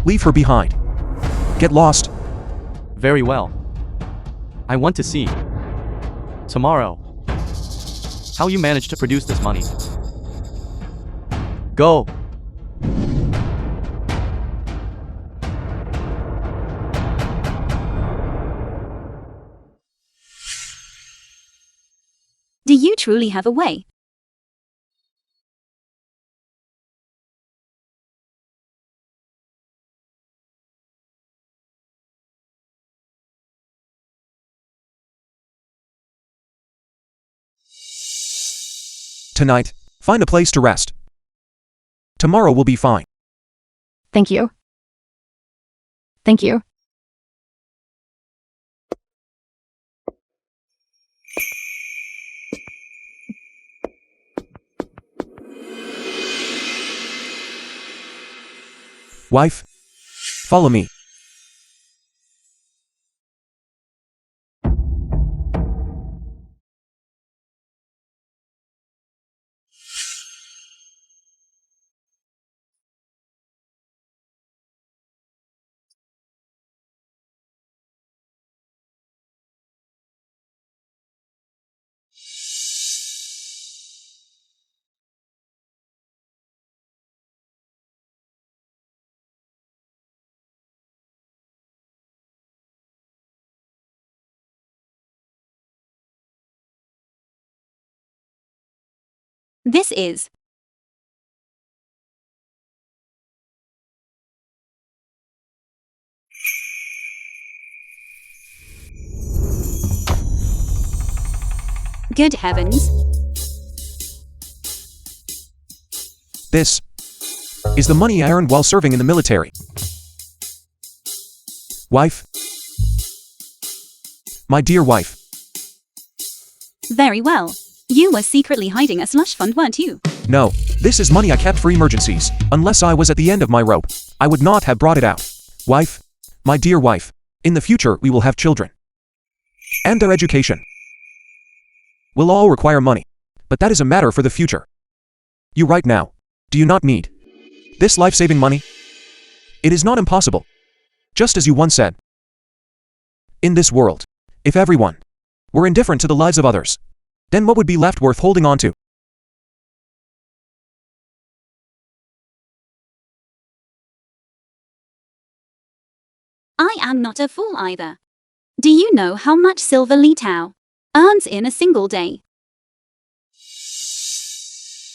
Speaker 4: Leave her behind. Get lost.
Speaker 2: Very well. I want to see, tomorrow, how you manage to produce this money. Go.
Speaker 1: Do you truly have a way?
Speaker 4: Tonight, find a place to rest. Tomorrow will be fine.
Speaker 3: Thank you. Thank you.
Speaker 4: Wife, follow me.
Speaker 1: This is good heavens.
Speaker 4: This is the money I earned while serving in the military. Wife, my dear wife,
Speaker 1: Very well. You were secretly hiding a slush fund, weren't you?
Speaker 4: no, this is money I kept for emergencies. Unless I was at the end of my rope, I would not have brought it out. Wife, my dear wife, in the future we will have children. And their education will all require money. But that is a matter for the future. You right now, do you not need this life-saving money? It is not impossible. Just as you once said. In this world, if everyone were indifferent to the lives of others, then what would be left worth holding on to?
Speaker 1: I am not a fool either. Do you know how much silver Li Tao earns in a single day?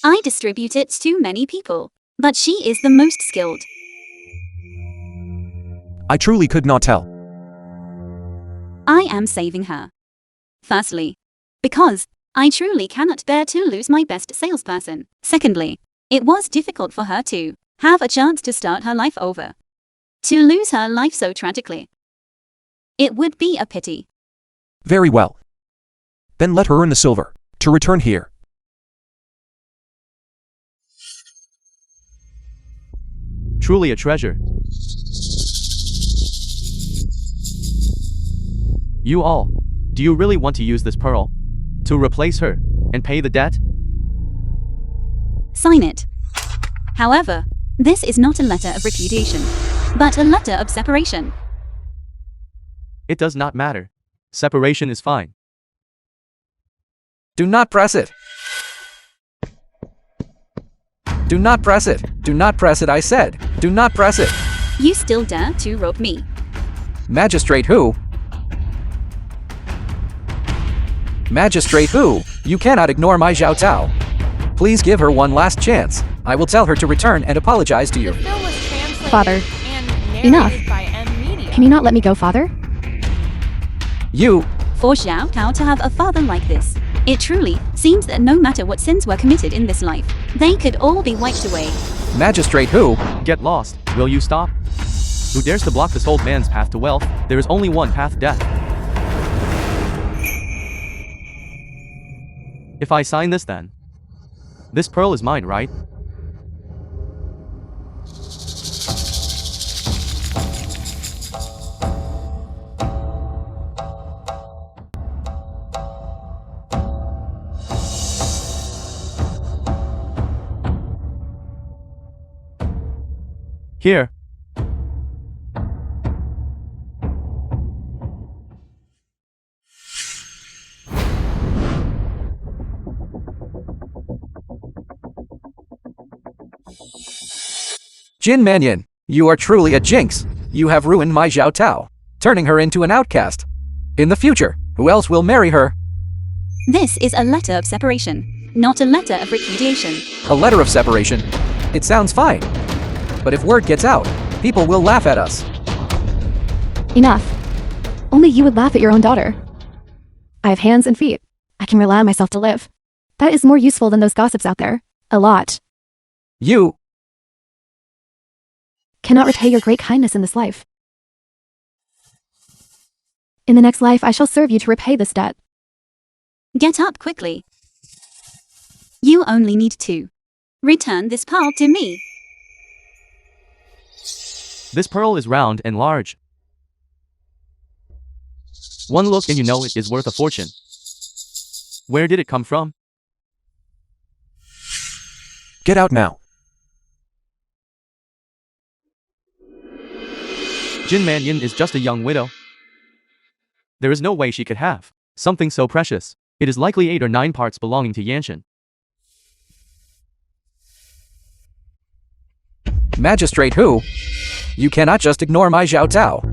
Speaker 1: I distribute it to many people, but she is the most skilled.
Speaker 4: I truly could not tell.
Speaker 1: I am saving her. Firstly, because I truly cannot bear to lose my best salesperson. Secondly, it was difficult for her to have a chance to start her life over. To lose her life so tragically. It would be a pity.
Speaker 4: Very well. Then let her earn the silver to return here.
Speaker 2: Truly a treasure. You all, do you really want to use this pearl to replace her and pay the debt?
Speaker 1: Sign it. However, this is not a letter of repudiation, but a letter of separation.
Speaker 2: It does not matter. Separation is fine.
Speaker 7: Do not press it. Do not press it. Do not press it, I said. Do not press it.
Speaker 1: You still dare to rope me?
Speaker 7: Magistrate who? Magistrate who? You cannot ignore my Zhao Tao. Please give her one last chance. I will tell her to return and apologize to you.
Speaker 5: The film was translated
Speaker 3: Father,
Speaker 5: and narrated
Speaker 3: enough.
Speaker 5: by M Media.
Speaker 3: Can you not let me go, Father?
Speaker 7: You,
Speaker 1: For Zhao Tao to have a father like this, it truly seems that no matter what sins were committed in this life, they could all be wiped away.
Speaker 7: magistrate who?
Speaker 2: Get lost. Will you stop? Who dares to block this old man's path to wealth? There is only one path, death. If I sign this then, this pearl is mine, right? Here.
Speaker 7: Jin Mannion, you are truly a jinx. You have ruined my Zhao Tao, turning her into an outcast. In the future, who else will marry her?
Speaker 1: This is a letter of separation, not a letter of repudiation.
Speaker 7: A letter of separation? It sounds fine. But if word gets out, people will laugh at us.
Speaker 3: Enough. Only you would laugh at your own daughter. I have hands and feet. I can rely on myself to live. That is more useful than those gossips out there. A lot.
Speaker 7: You
Speaker 3: cannot repay your great kindness in this life. In the next life, I shall serve you to repay this debt.
Speaker 1: Get up quickly. You only need to return this pearl to me.
Speaker 2: This pearl is round and large. One look and you know it is worth a fortune. Where did it come from?
Speaker 4: Get out now.
Speaker 2: Jin Manyan is just a young widow. There is no way she could have something so precious. It is likely 8 or 9 parts belonging to Yanshin.
Speaker 7: Magistrate who? You cannot just ignore my Zhao Tao.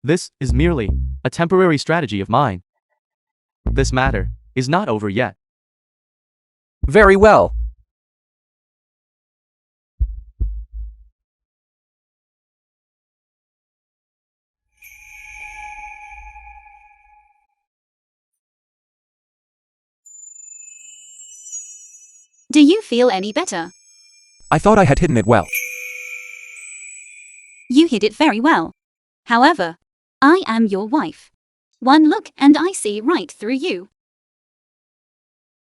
Speaker 2: This is merely a temporary strategy of mine. This matter is not over yet.
Speaker 7: Very well.
Speaker 1: Do you feel any better?
Speaker 4: I thought I had hidden it well.
Speaker 1: You hid it very well. However, I am your wife. One look and I see right through you.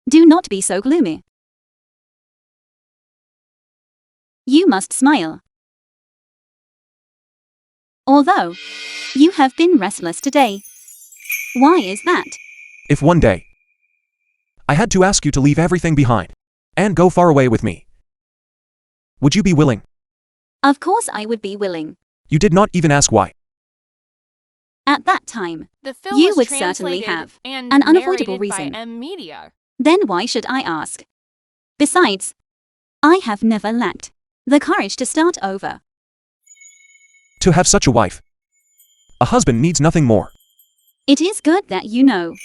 Speaker 1: Do not be so gloomy. You must smile. Although, you have been restless today. Why is that?
Speaker 4: If one day I had to ask you to leave everything behind and go far away with me, would you be willing?
Speaker 1: Of course I would be willing.
Speaker 4: You did not even ask why.
Speaker 1: At that time,
Speaker 5: The film
Speaker 1: you
Speaker 5: was
Speaker 1: would certainly
Speaker 5: translated
Speaker 1: have
Speaker 5: and
Speaker 1: an unavoidable
Speaker 5: narrated by
Speaker 1: reason.
Speaker 5: M Media.
Speaker 1: Then why should I ask? Besides, I have never lacked the courage to start over.
Speaker 4: To have such a wife, a husband needs nothing more.
Speaker 1: It is good that you know.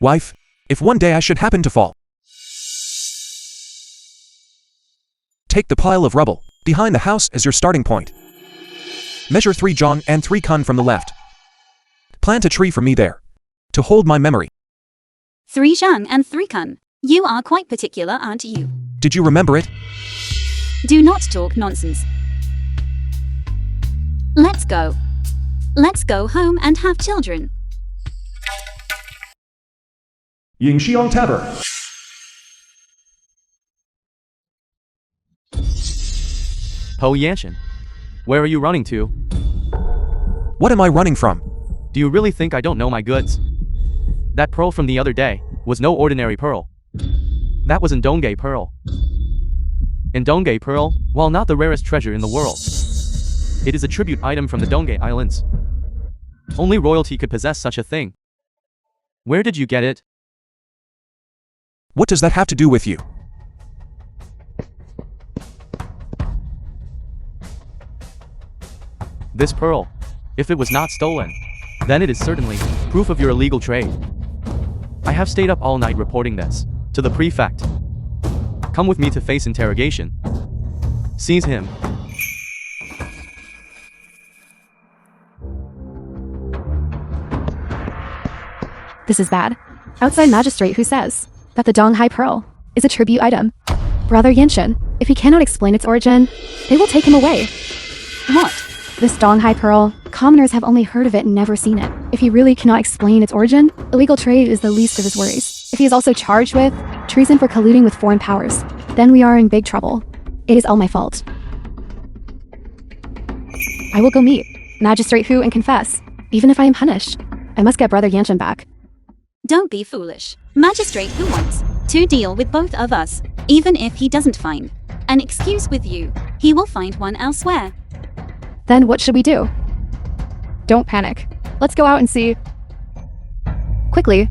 Speaker 4: Wife, if one day I should happen to fall, take the pile of rubble behind the house as your starting point. Measure 3 zhang and 3 kun from the left. Plant a tree for me there, to hold my memory.
Speaker 1: 3 zhang and 3 kun. You are quite particular, aren't you?
Speaker 4: Did you remember it?
Speaker 1: Do not talk nonsense. Let's go. Let's go home and have children.
Speaker 4: Yingxiong Tavern.
Speaker 2: Po Yanshin, where are you running to?
Speaker 4: What am I running from?
Speaker 2: Do you really think I don't know my goods? That pearl from the other day was no ordinary pearl. That was Ndonge pearl. Ndonge pearl, while not the rarest treasure in the world, it is a tribute item from the Dongye Islands. Only royalty could possess such a thing. Where did you get it?
Speaker 4: What does that have to do with you?
Speaker 2: This pearl, if it was not stolen, then it is certainly proof of your illegal trade. I have stayed up all night reporting this to the prefect. Come with me to face interrogation. Seize him.
Speaker 3: This is bad. Outside magistrate who says that the Donghai Pearl is a tribute item. Brother Yanshin, if he cannot explain its origin, they will take him away.
Speaker 1: What?
Speaker 3: This Donghai Pearl, commoners have only heard of it and never seen it. If he really cannot explain its origin, illegal trade is the least of his worries. If he is also charged with treason for colluding with foreign powers, then we are in big trouble. It is all my fault. I will go meet Magistrate Hu and confess. Even if I am punished, I must get Brother Yanshin back.
Speaker 1: Don't be foolish. Magistrate who wants to deal with both of us. Even if he doesn't find an excuse with you, he will find one elsewhere.
Speaker 3: Then what should we do? Don't panic. Let's go out and see. Quickly.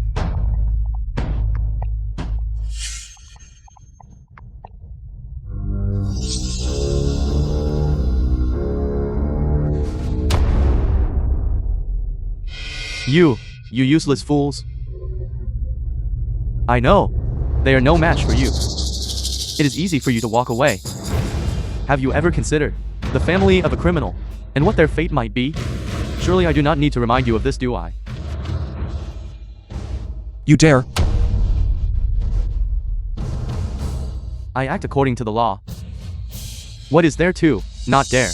Speaker 2: You useless fools. I know. They are no match for you. It is easy for you to walk away. Have you ever considered the family of a criminal and what their fate might be? Surely I do not need to remind you of this, do I?
Speaker 4: You dare?
Speaker 2: I act according to the law. What is there to not dare?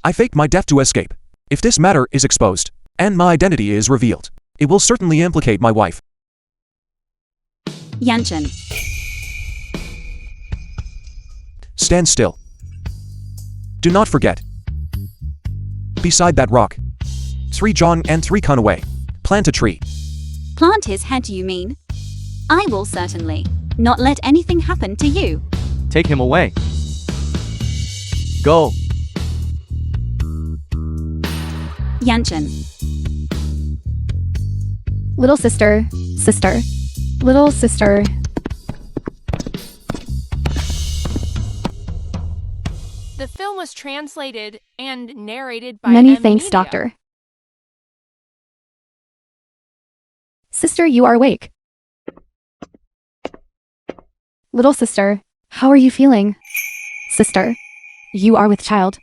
Speaker 4: I faked my death to escape. If this matter is exposed, and my identity is revealed, it will certainly implicate my wife.
Speaker 1: Yanchen.
Speaker 4: Stand still. Do not forget. Beside that rock. 3 John and 3 Kun away. Plant a tree.
Speaker 1: Plant his head, you mean? I will certainly not let anything happen to you.
Speaker 2: Take him away. Go.
Speaker 1: Yanchen.
Speaker 3: Little sister, sister, little sister.
Speaker 5: The film was translated and narrated by
Speaker 3: Many
Speaker 5: M.
Speaker 3: thanks,
Speaker 5: Media.
Speaker 3: doctor. Sister, you are awake. Little sister, how are you feeling? Sister, you are with child.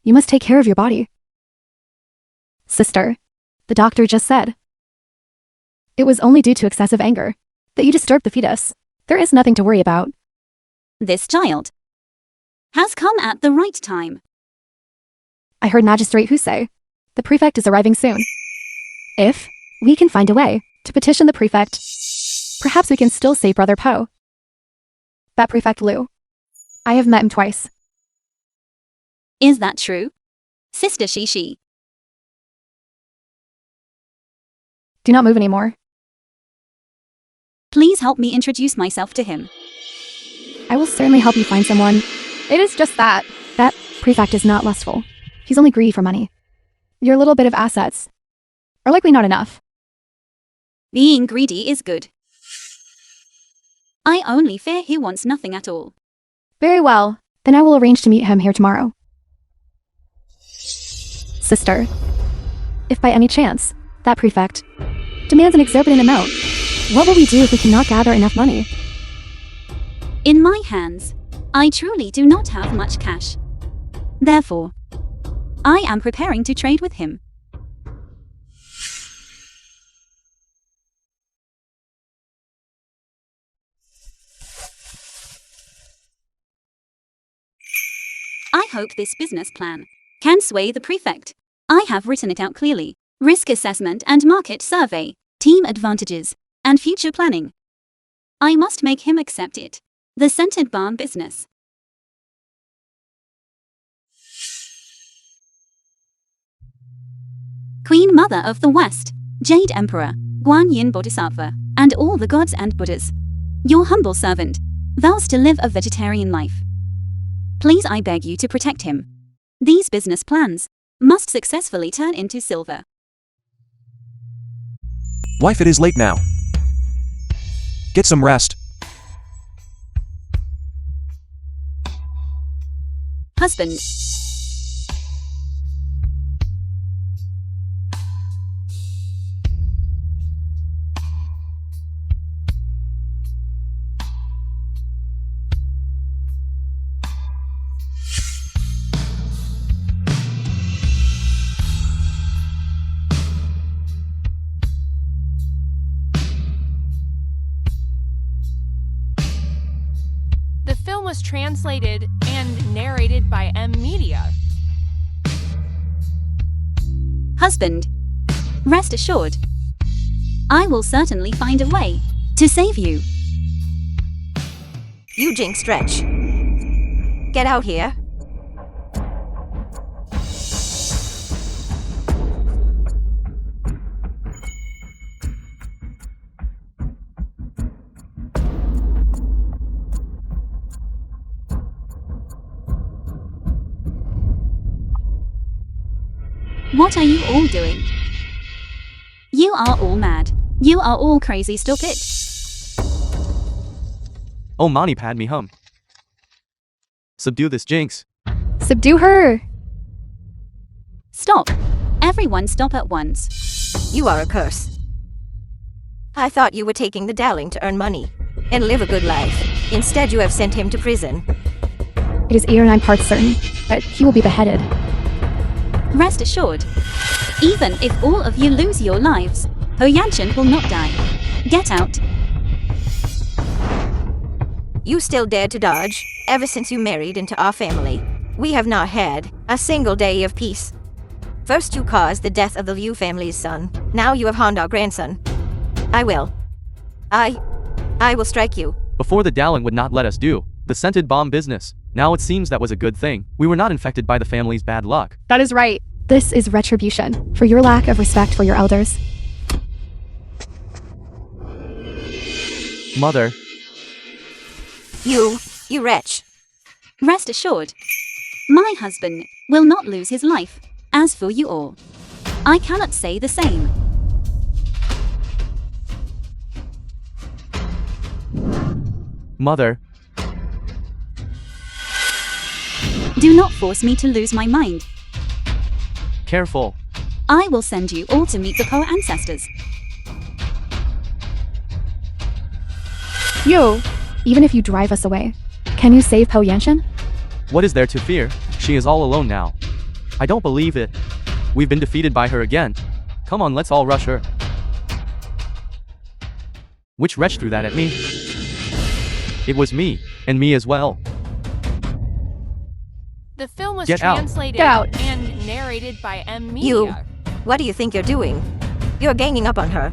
Speaker 3: You must take care of your body. Sister, the doctor just said. It was only due to excessive anger that you disturbed the fetus. There is nothing to worry about.
Speaker 1: This child has come at the right time.
Speaker 3: I heard Magistrate Hu say the prefect is arriving soon. If we can find a way to petition the prefect, perhaps we can still save Brother Po. That Prefect Liu. I have met him twice.
Speaker 1: Is that true? Sister Shishi.
Speaker 3: Do not move anymore.
Speaker 1: Please help me introduce myself to him.
Speaker 3: I will certainly help you find someone. It is just that prefect is not lustful. He's only greedy for money. Your little bit of assets are likely not enough.
Speaker 1: Being greedy is good. I only fear he wants nothing at all.
Speaker 3: Very well. Then I will arrange to meet him here tomorrow. Sister, if by any chance that prefect demands an exorbitant amount, what will we do if we cannot gather enough money?
Speaker 1: In my hands, I truly do not have much cash. Therefore, I am preparing to trade with him. I hope this business plan can sway the prefect. I have written it out clearly. Risk assessment and market survey, team advantages, and future planning. I must make him accept it. The scented balm business. Queen Mother of the West, Jade Emperor, Guan Yin Bodhisattva, and all the gods and Buddhas. Your humble servant vows to live a vegetarian life. Please, I beg you to protect him. These business plans must successfully turn into silver.
Speaker 4: Wife, it is late now. Get some rest.
Speaker 1: Husband.
Speaker 5: The film was translated and narrated by M. Media.
Speaker 1: Husband. Rest assured, I will certainly find a way to save you.
Speaker 6: You jinx stretch. Get out here.
Speaker 1: What are you all doing? You are all mad. You are all crazy, stupid.
Speaker 2: Oh, Mani pad me hum. Subdue this jinx.
Speaker 3: Subdue her!
Speaker 1: Stop. Everyone stop at once.
Speaker 6: You are a curse. I thought you were taking the Dowling to earn money and live a good life. Instead, you have sent him to prison.
Speaker 3: It is 8 or 9 parts certain that he will be beheaded.
Speaker 1: Rest assured, even if all of you lose your lives, Ho Yanshin will not die. Get out.
Speaker 6: You still dared to dodge ever since you married into our family. We have not had a single day of peace. First you caused the death of the Liu family's son. Now you have harmed our grandson. I will strike you.
Speaker 2: Before the Dowling would not let us do the scented bomb business. Now it seems that was a good thing. We were not infected by the family's bad luck.
Speaker 3: That is right. This is retribution for your lack of respect for your elders.
Speaker 2: Mother.
Speaker 6: You wretch.
Speaker 1: Rest assured, my husband will not lose his life. As for you all, I cannot say the same.
Speaker 2: Mother.
Speaker 1: Do not force me to lose my mind.
Speaker 2: Careful.
Speaker 1: I will send you all to meet the Po ancestors.
Speaker 3: Yo! Even if you drive us away, can you save Po Yanshin?
Speaker 2: What is there to fear? She is all alone now. I don't believe it. We've been defeated by her again. Come on, let's all rush her. Which wretch threw that at me? It was me, and me as well.
Speaker 5: The film was
Speaker 2: Get out.
Speaker 5: translated
Speaker 3: Out.
Speaker 5: and narrated by M. Media.
Speaker 6: You. What do you think you're doing? You're ganging up on her.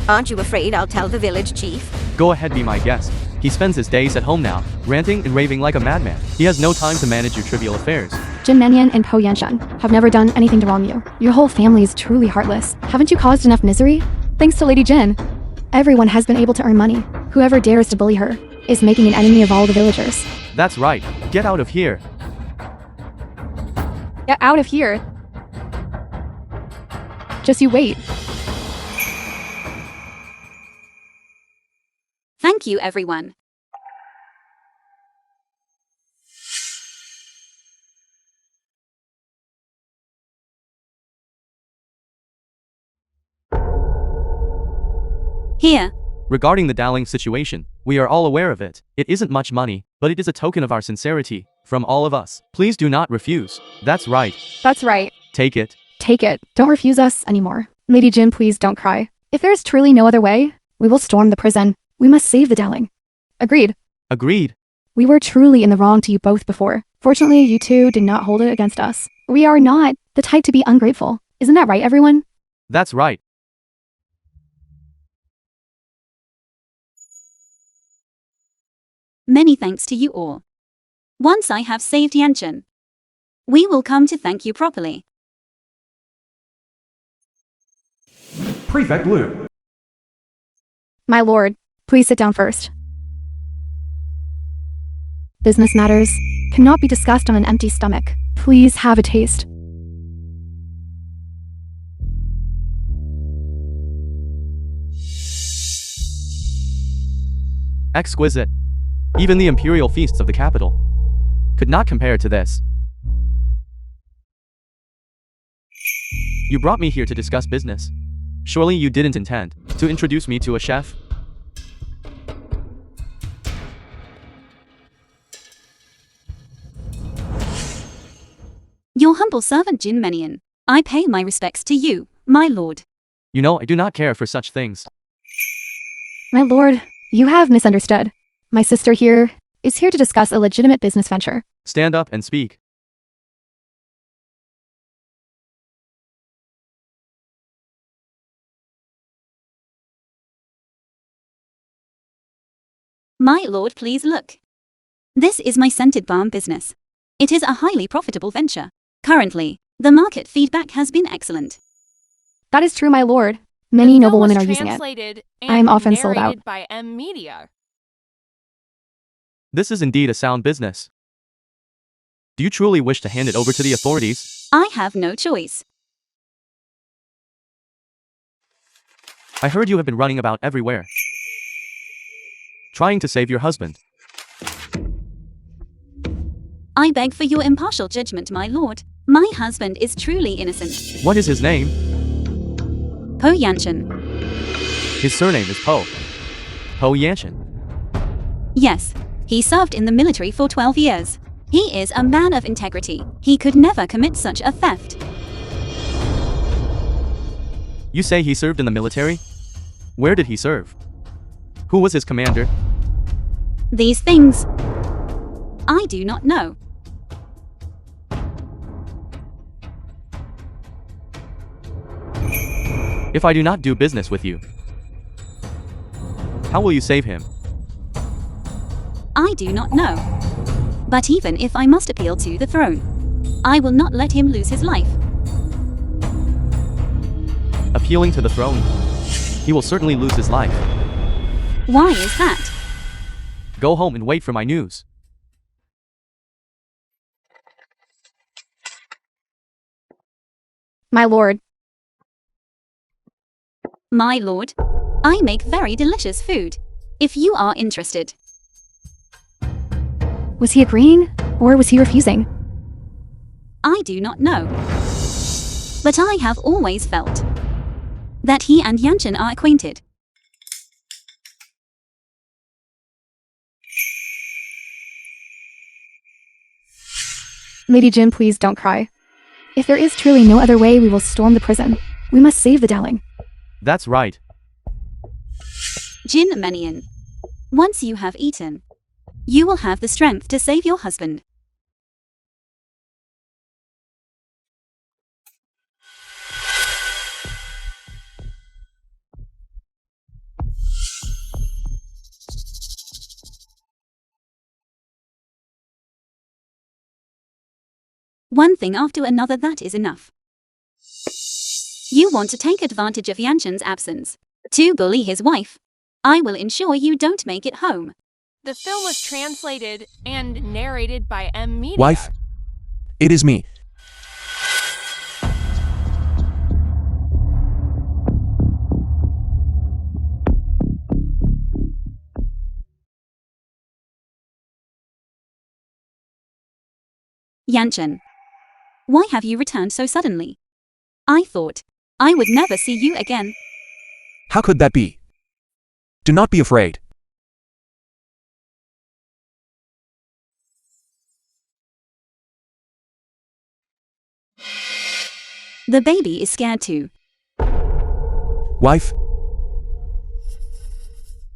Speaker 6: Aren't you afraid I'll tell the village chief?
Speaker 2: Go ahead, be my guest. He spends his days at home now, ranting and raving like a madman. He has no time to manage your trivial affairs.
Speaker 3: Jin Menyan and Po Yanshan have never done anything to wrong you. Your whole family is truly heartless. Haven't you caused enough misery? Thanks to Lady Jin, everyone has been able to earn money. Whoever dares to bully her is making an enemy of all the villagers.
Speaker 2: That's right. Get out of here.
Speaker 3: Get out of here. Just you wait.
Speaker 1: Thank you, everyone. Here.
Speaker 2: Regarding the Dowling situation, we are all aware of it. It isn't much money, but it is a token of our sincerity from all of us. Please do not refuse. That's right.
Speaker 3: That's right.
Speaker 2: Take it.
Speaker 3: Take it. Don't refuse us anymore. Lady Jin, please don't cry. If there is truly no other way, we will storm the prison. We must save the Dowling. Agreed.
Speaker 2: Agreed.
Speaker 3: We were truly in the wrong to you both before. Fortunately, you two did not hold it against us. We are not the type to be ungrateful. Isn't that right, everyone?
Speaker 2: That's right.
Speaker 1: Many thanks to you all. Once I have saved Yanshin, we will come to thank you properly.
Speaker 4: Prefect Liu.
Speaker 3: My lord, please sit down first. Business matters cannot be discussed on an empty stomach. Please have a taste.
Speaker 2: Exquisite. Even the imperial feasts of the capital could not compare to this. You brought me here to discuss business. Surely you didn't intend to introduce me to a chef?
Speaker 1: Your humble servant Jin Menyan. I pay my respects to you, my lord.
Speaker 2: You know, I do not care for such things.
Speaker 3: My lord, you have misunderstood. My sister here is here to discuss a legitimate business venture.
Speaker 2: Stand up and speak.
Speaker 1: My lord, please look. This is my scented balm business. It is a highly profitable venture. Currently, the market feedback has been excellent.
Speaker 3: That is true, my lord. Many noble women are using it. I am often sold out.
Speaker 5: Narrated by M. Media.
Speaker 2: This is indeed a sound business. Do you truly wish to hand it over to the authorities?
Speaker 1: I have no choice.
Speaker 2: I heard you have been running about everywhere, trying to save your husband.
Speaker 1: I beg for your impartial judgment, my lord. My husband is truly innocent.
Speaker 2: What is his name?
Speaker 1: Po Yanshin.
Speaker 2: His surname is Po. Po Yanshin.
Speaker 1: Yes, he served in the military for 12 years. He is a man of integrity. He could never commit such a theft.
Speaker 2: You say he served in the military? Where did he serve? Who was his commander?
Speaker 1: These things I do not know.
Speaker 2: If I do not do business with you, how will you save him?
Speaker 1: I do not know. But even if I must appeal to the throne, I will not let him lose his life.
Speaker 2: Appealing to the throne, he will certainly lose his life.
Speaker 1: Why is that?
Speaker 2: Go home and wait for my news.
Speaker 3: My lord.
Speaker 1: My lord, I make very delicious food, if you are interested.
Speaker 3: Was he agreeing, or was he refusing?
Speaker 1: I do not know. But I have always felt that he and Yanshin are acquainted.
Speaker 3: Lady Jin, please don't cry. If there is truly no other way, we will storm the prison. We must save the Dowling.
Speaker 2: That's right.
Speaker 1: Jin Menian, once you have eaten, you will have the strength to save your husband. One thing after another, that is enough. You want to take advantage of Yanshin's absence to bully his wife. I will ensure you don't make it home.
Speaker 5: The film was translated and narrated by M. Media.
Speaker 4: Wife, it is me.
Speaker 1: Yanshin, why have you returned so suddenly? I thought I would never see you again.
Speaker 4: How could that be? Do not be afraid.
Speaker 1: The baby is scared too.
Speaker 4: Wife?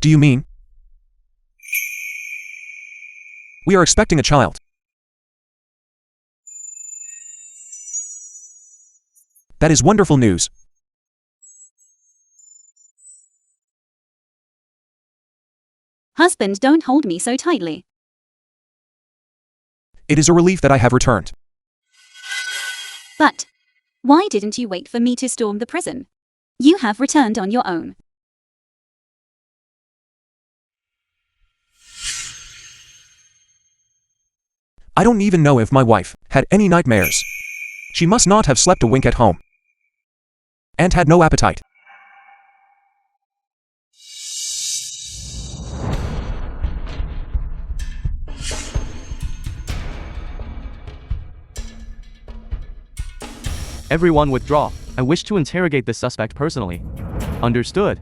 Speaker 4: Do you mean? We are expecting a child. That is wonderful news.
Speaker 1: Husband, don't hold me so tightly.
Speaker 4: It is a relief that I have returned.
Speaker 1: But why didn't you wait for me to storm the prison? You have returned on your own.
Speaker 4: I don't even know if my wife had any nightmares. She must not have slept a wink at home. And had no appetite.
Speaker 2: Everyone withdraw. I wish to interrogate this suspect personally. Understood.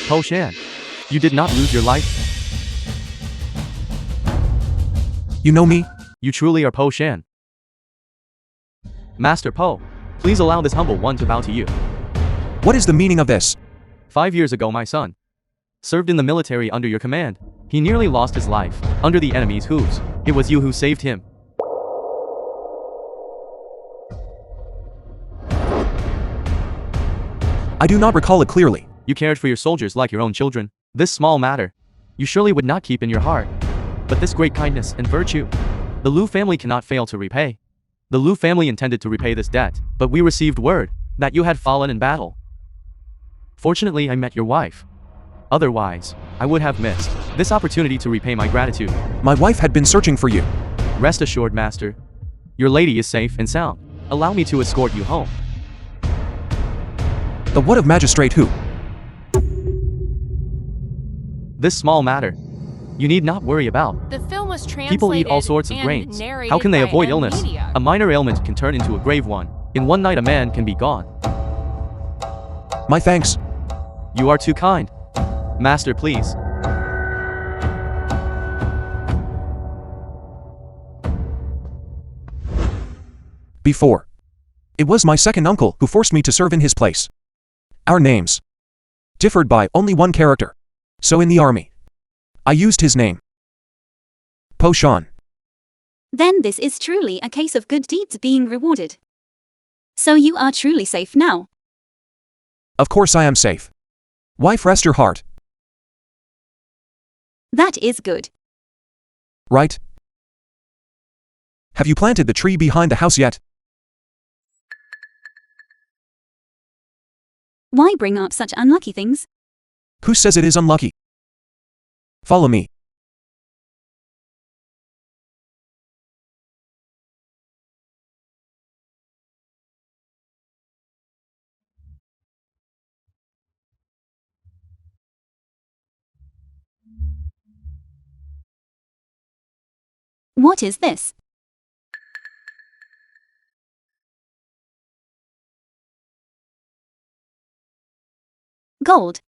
Speaker 2: Po Shan, you did not lose your life?
Speaker 4: You know me?
Speaker 2: You truly are Po Shan. Master Po, please allow this humble one to bow to you.
Speaker 4: What is the meaning of this?
Speaker 2: 5 years ago my son served in the military under your command. He nearly lost his life under the enemy's hooves. It was you who saved him.
Speaker 4: I do not recall it clearly.
Speaker 2: You cared for your soldiers like your own children. This small matter, you surely would not keep in your heart. But this great kindness and virtue, the Liu family cannot fail to repay. The Liu family intended to repay this debt, but we received word that you had fallen in battle. Fortunately, I met your wife. Otherwise, I would have missed this opportunity to repay my gratitude.
Speaker 4: My wife had been searching for you.
Speaker 2: Rest assured, master. Your lady is safe and sound. Allow me to escort you home.
Speaker 4: The what of magistrate who?
Speaker 2: This small matter. You need not worry about.
Speaker 5: The film was translated
Speaker 2: People eat all sorts of
Speaker 5: and
Speaker 2: grains.
Speaker 5: narrated
Speaker 2: How can they
Speaker 5: by
Speaker 2: avoid
Speaker 5: M.
Speaker 2: illness?
Speaker 5: Media.
Speaker 2: A minor ailment can turn into a grave one. In one night a man can be gone.
Speaker 4: My thanks.
Speaker 2: You are too kind. Master, please.
Speaker 4: Before. It was my second uncle who forced me to serve in his place. Our names differed by only one character. So in the army, I used his name. Po Shan.
Speaker 1: Then this is truly a case of good deeds being rewarded. So you are truly safe now.
Speaker 4: Of course I am safe. Wife, rest your heart.
Speaker 1: That is good.
Speaker 4: Right? Have you planted the tree behind the house yet?
Speaker 1: Why bring up such unlucky things?
Speaker 4: Who says it is unlucky? Follow me.
Speaker 1: What is this? Gold.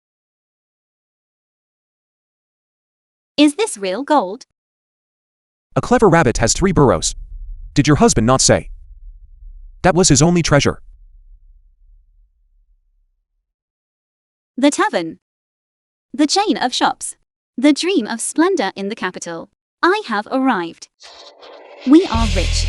Speaker 1: Is this real gold?
Speaker 4: A clever rabbit has 3 burrows. Did your husband not say? That was his only treasure.
Speaker 1: The tavern. The chain of shops. The dream of splendor in the capital. I have arrived. We are rich.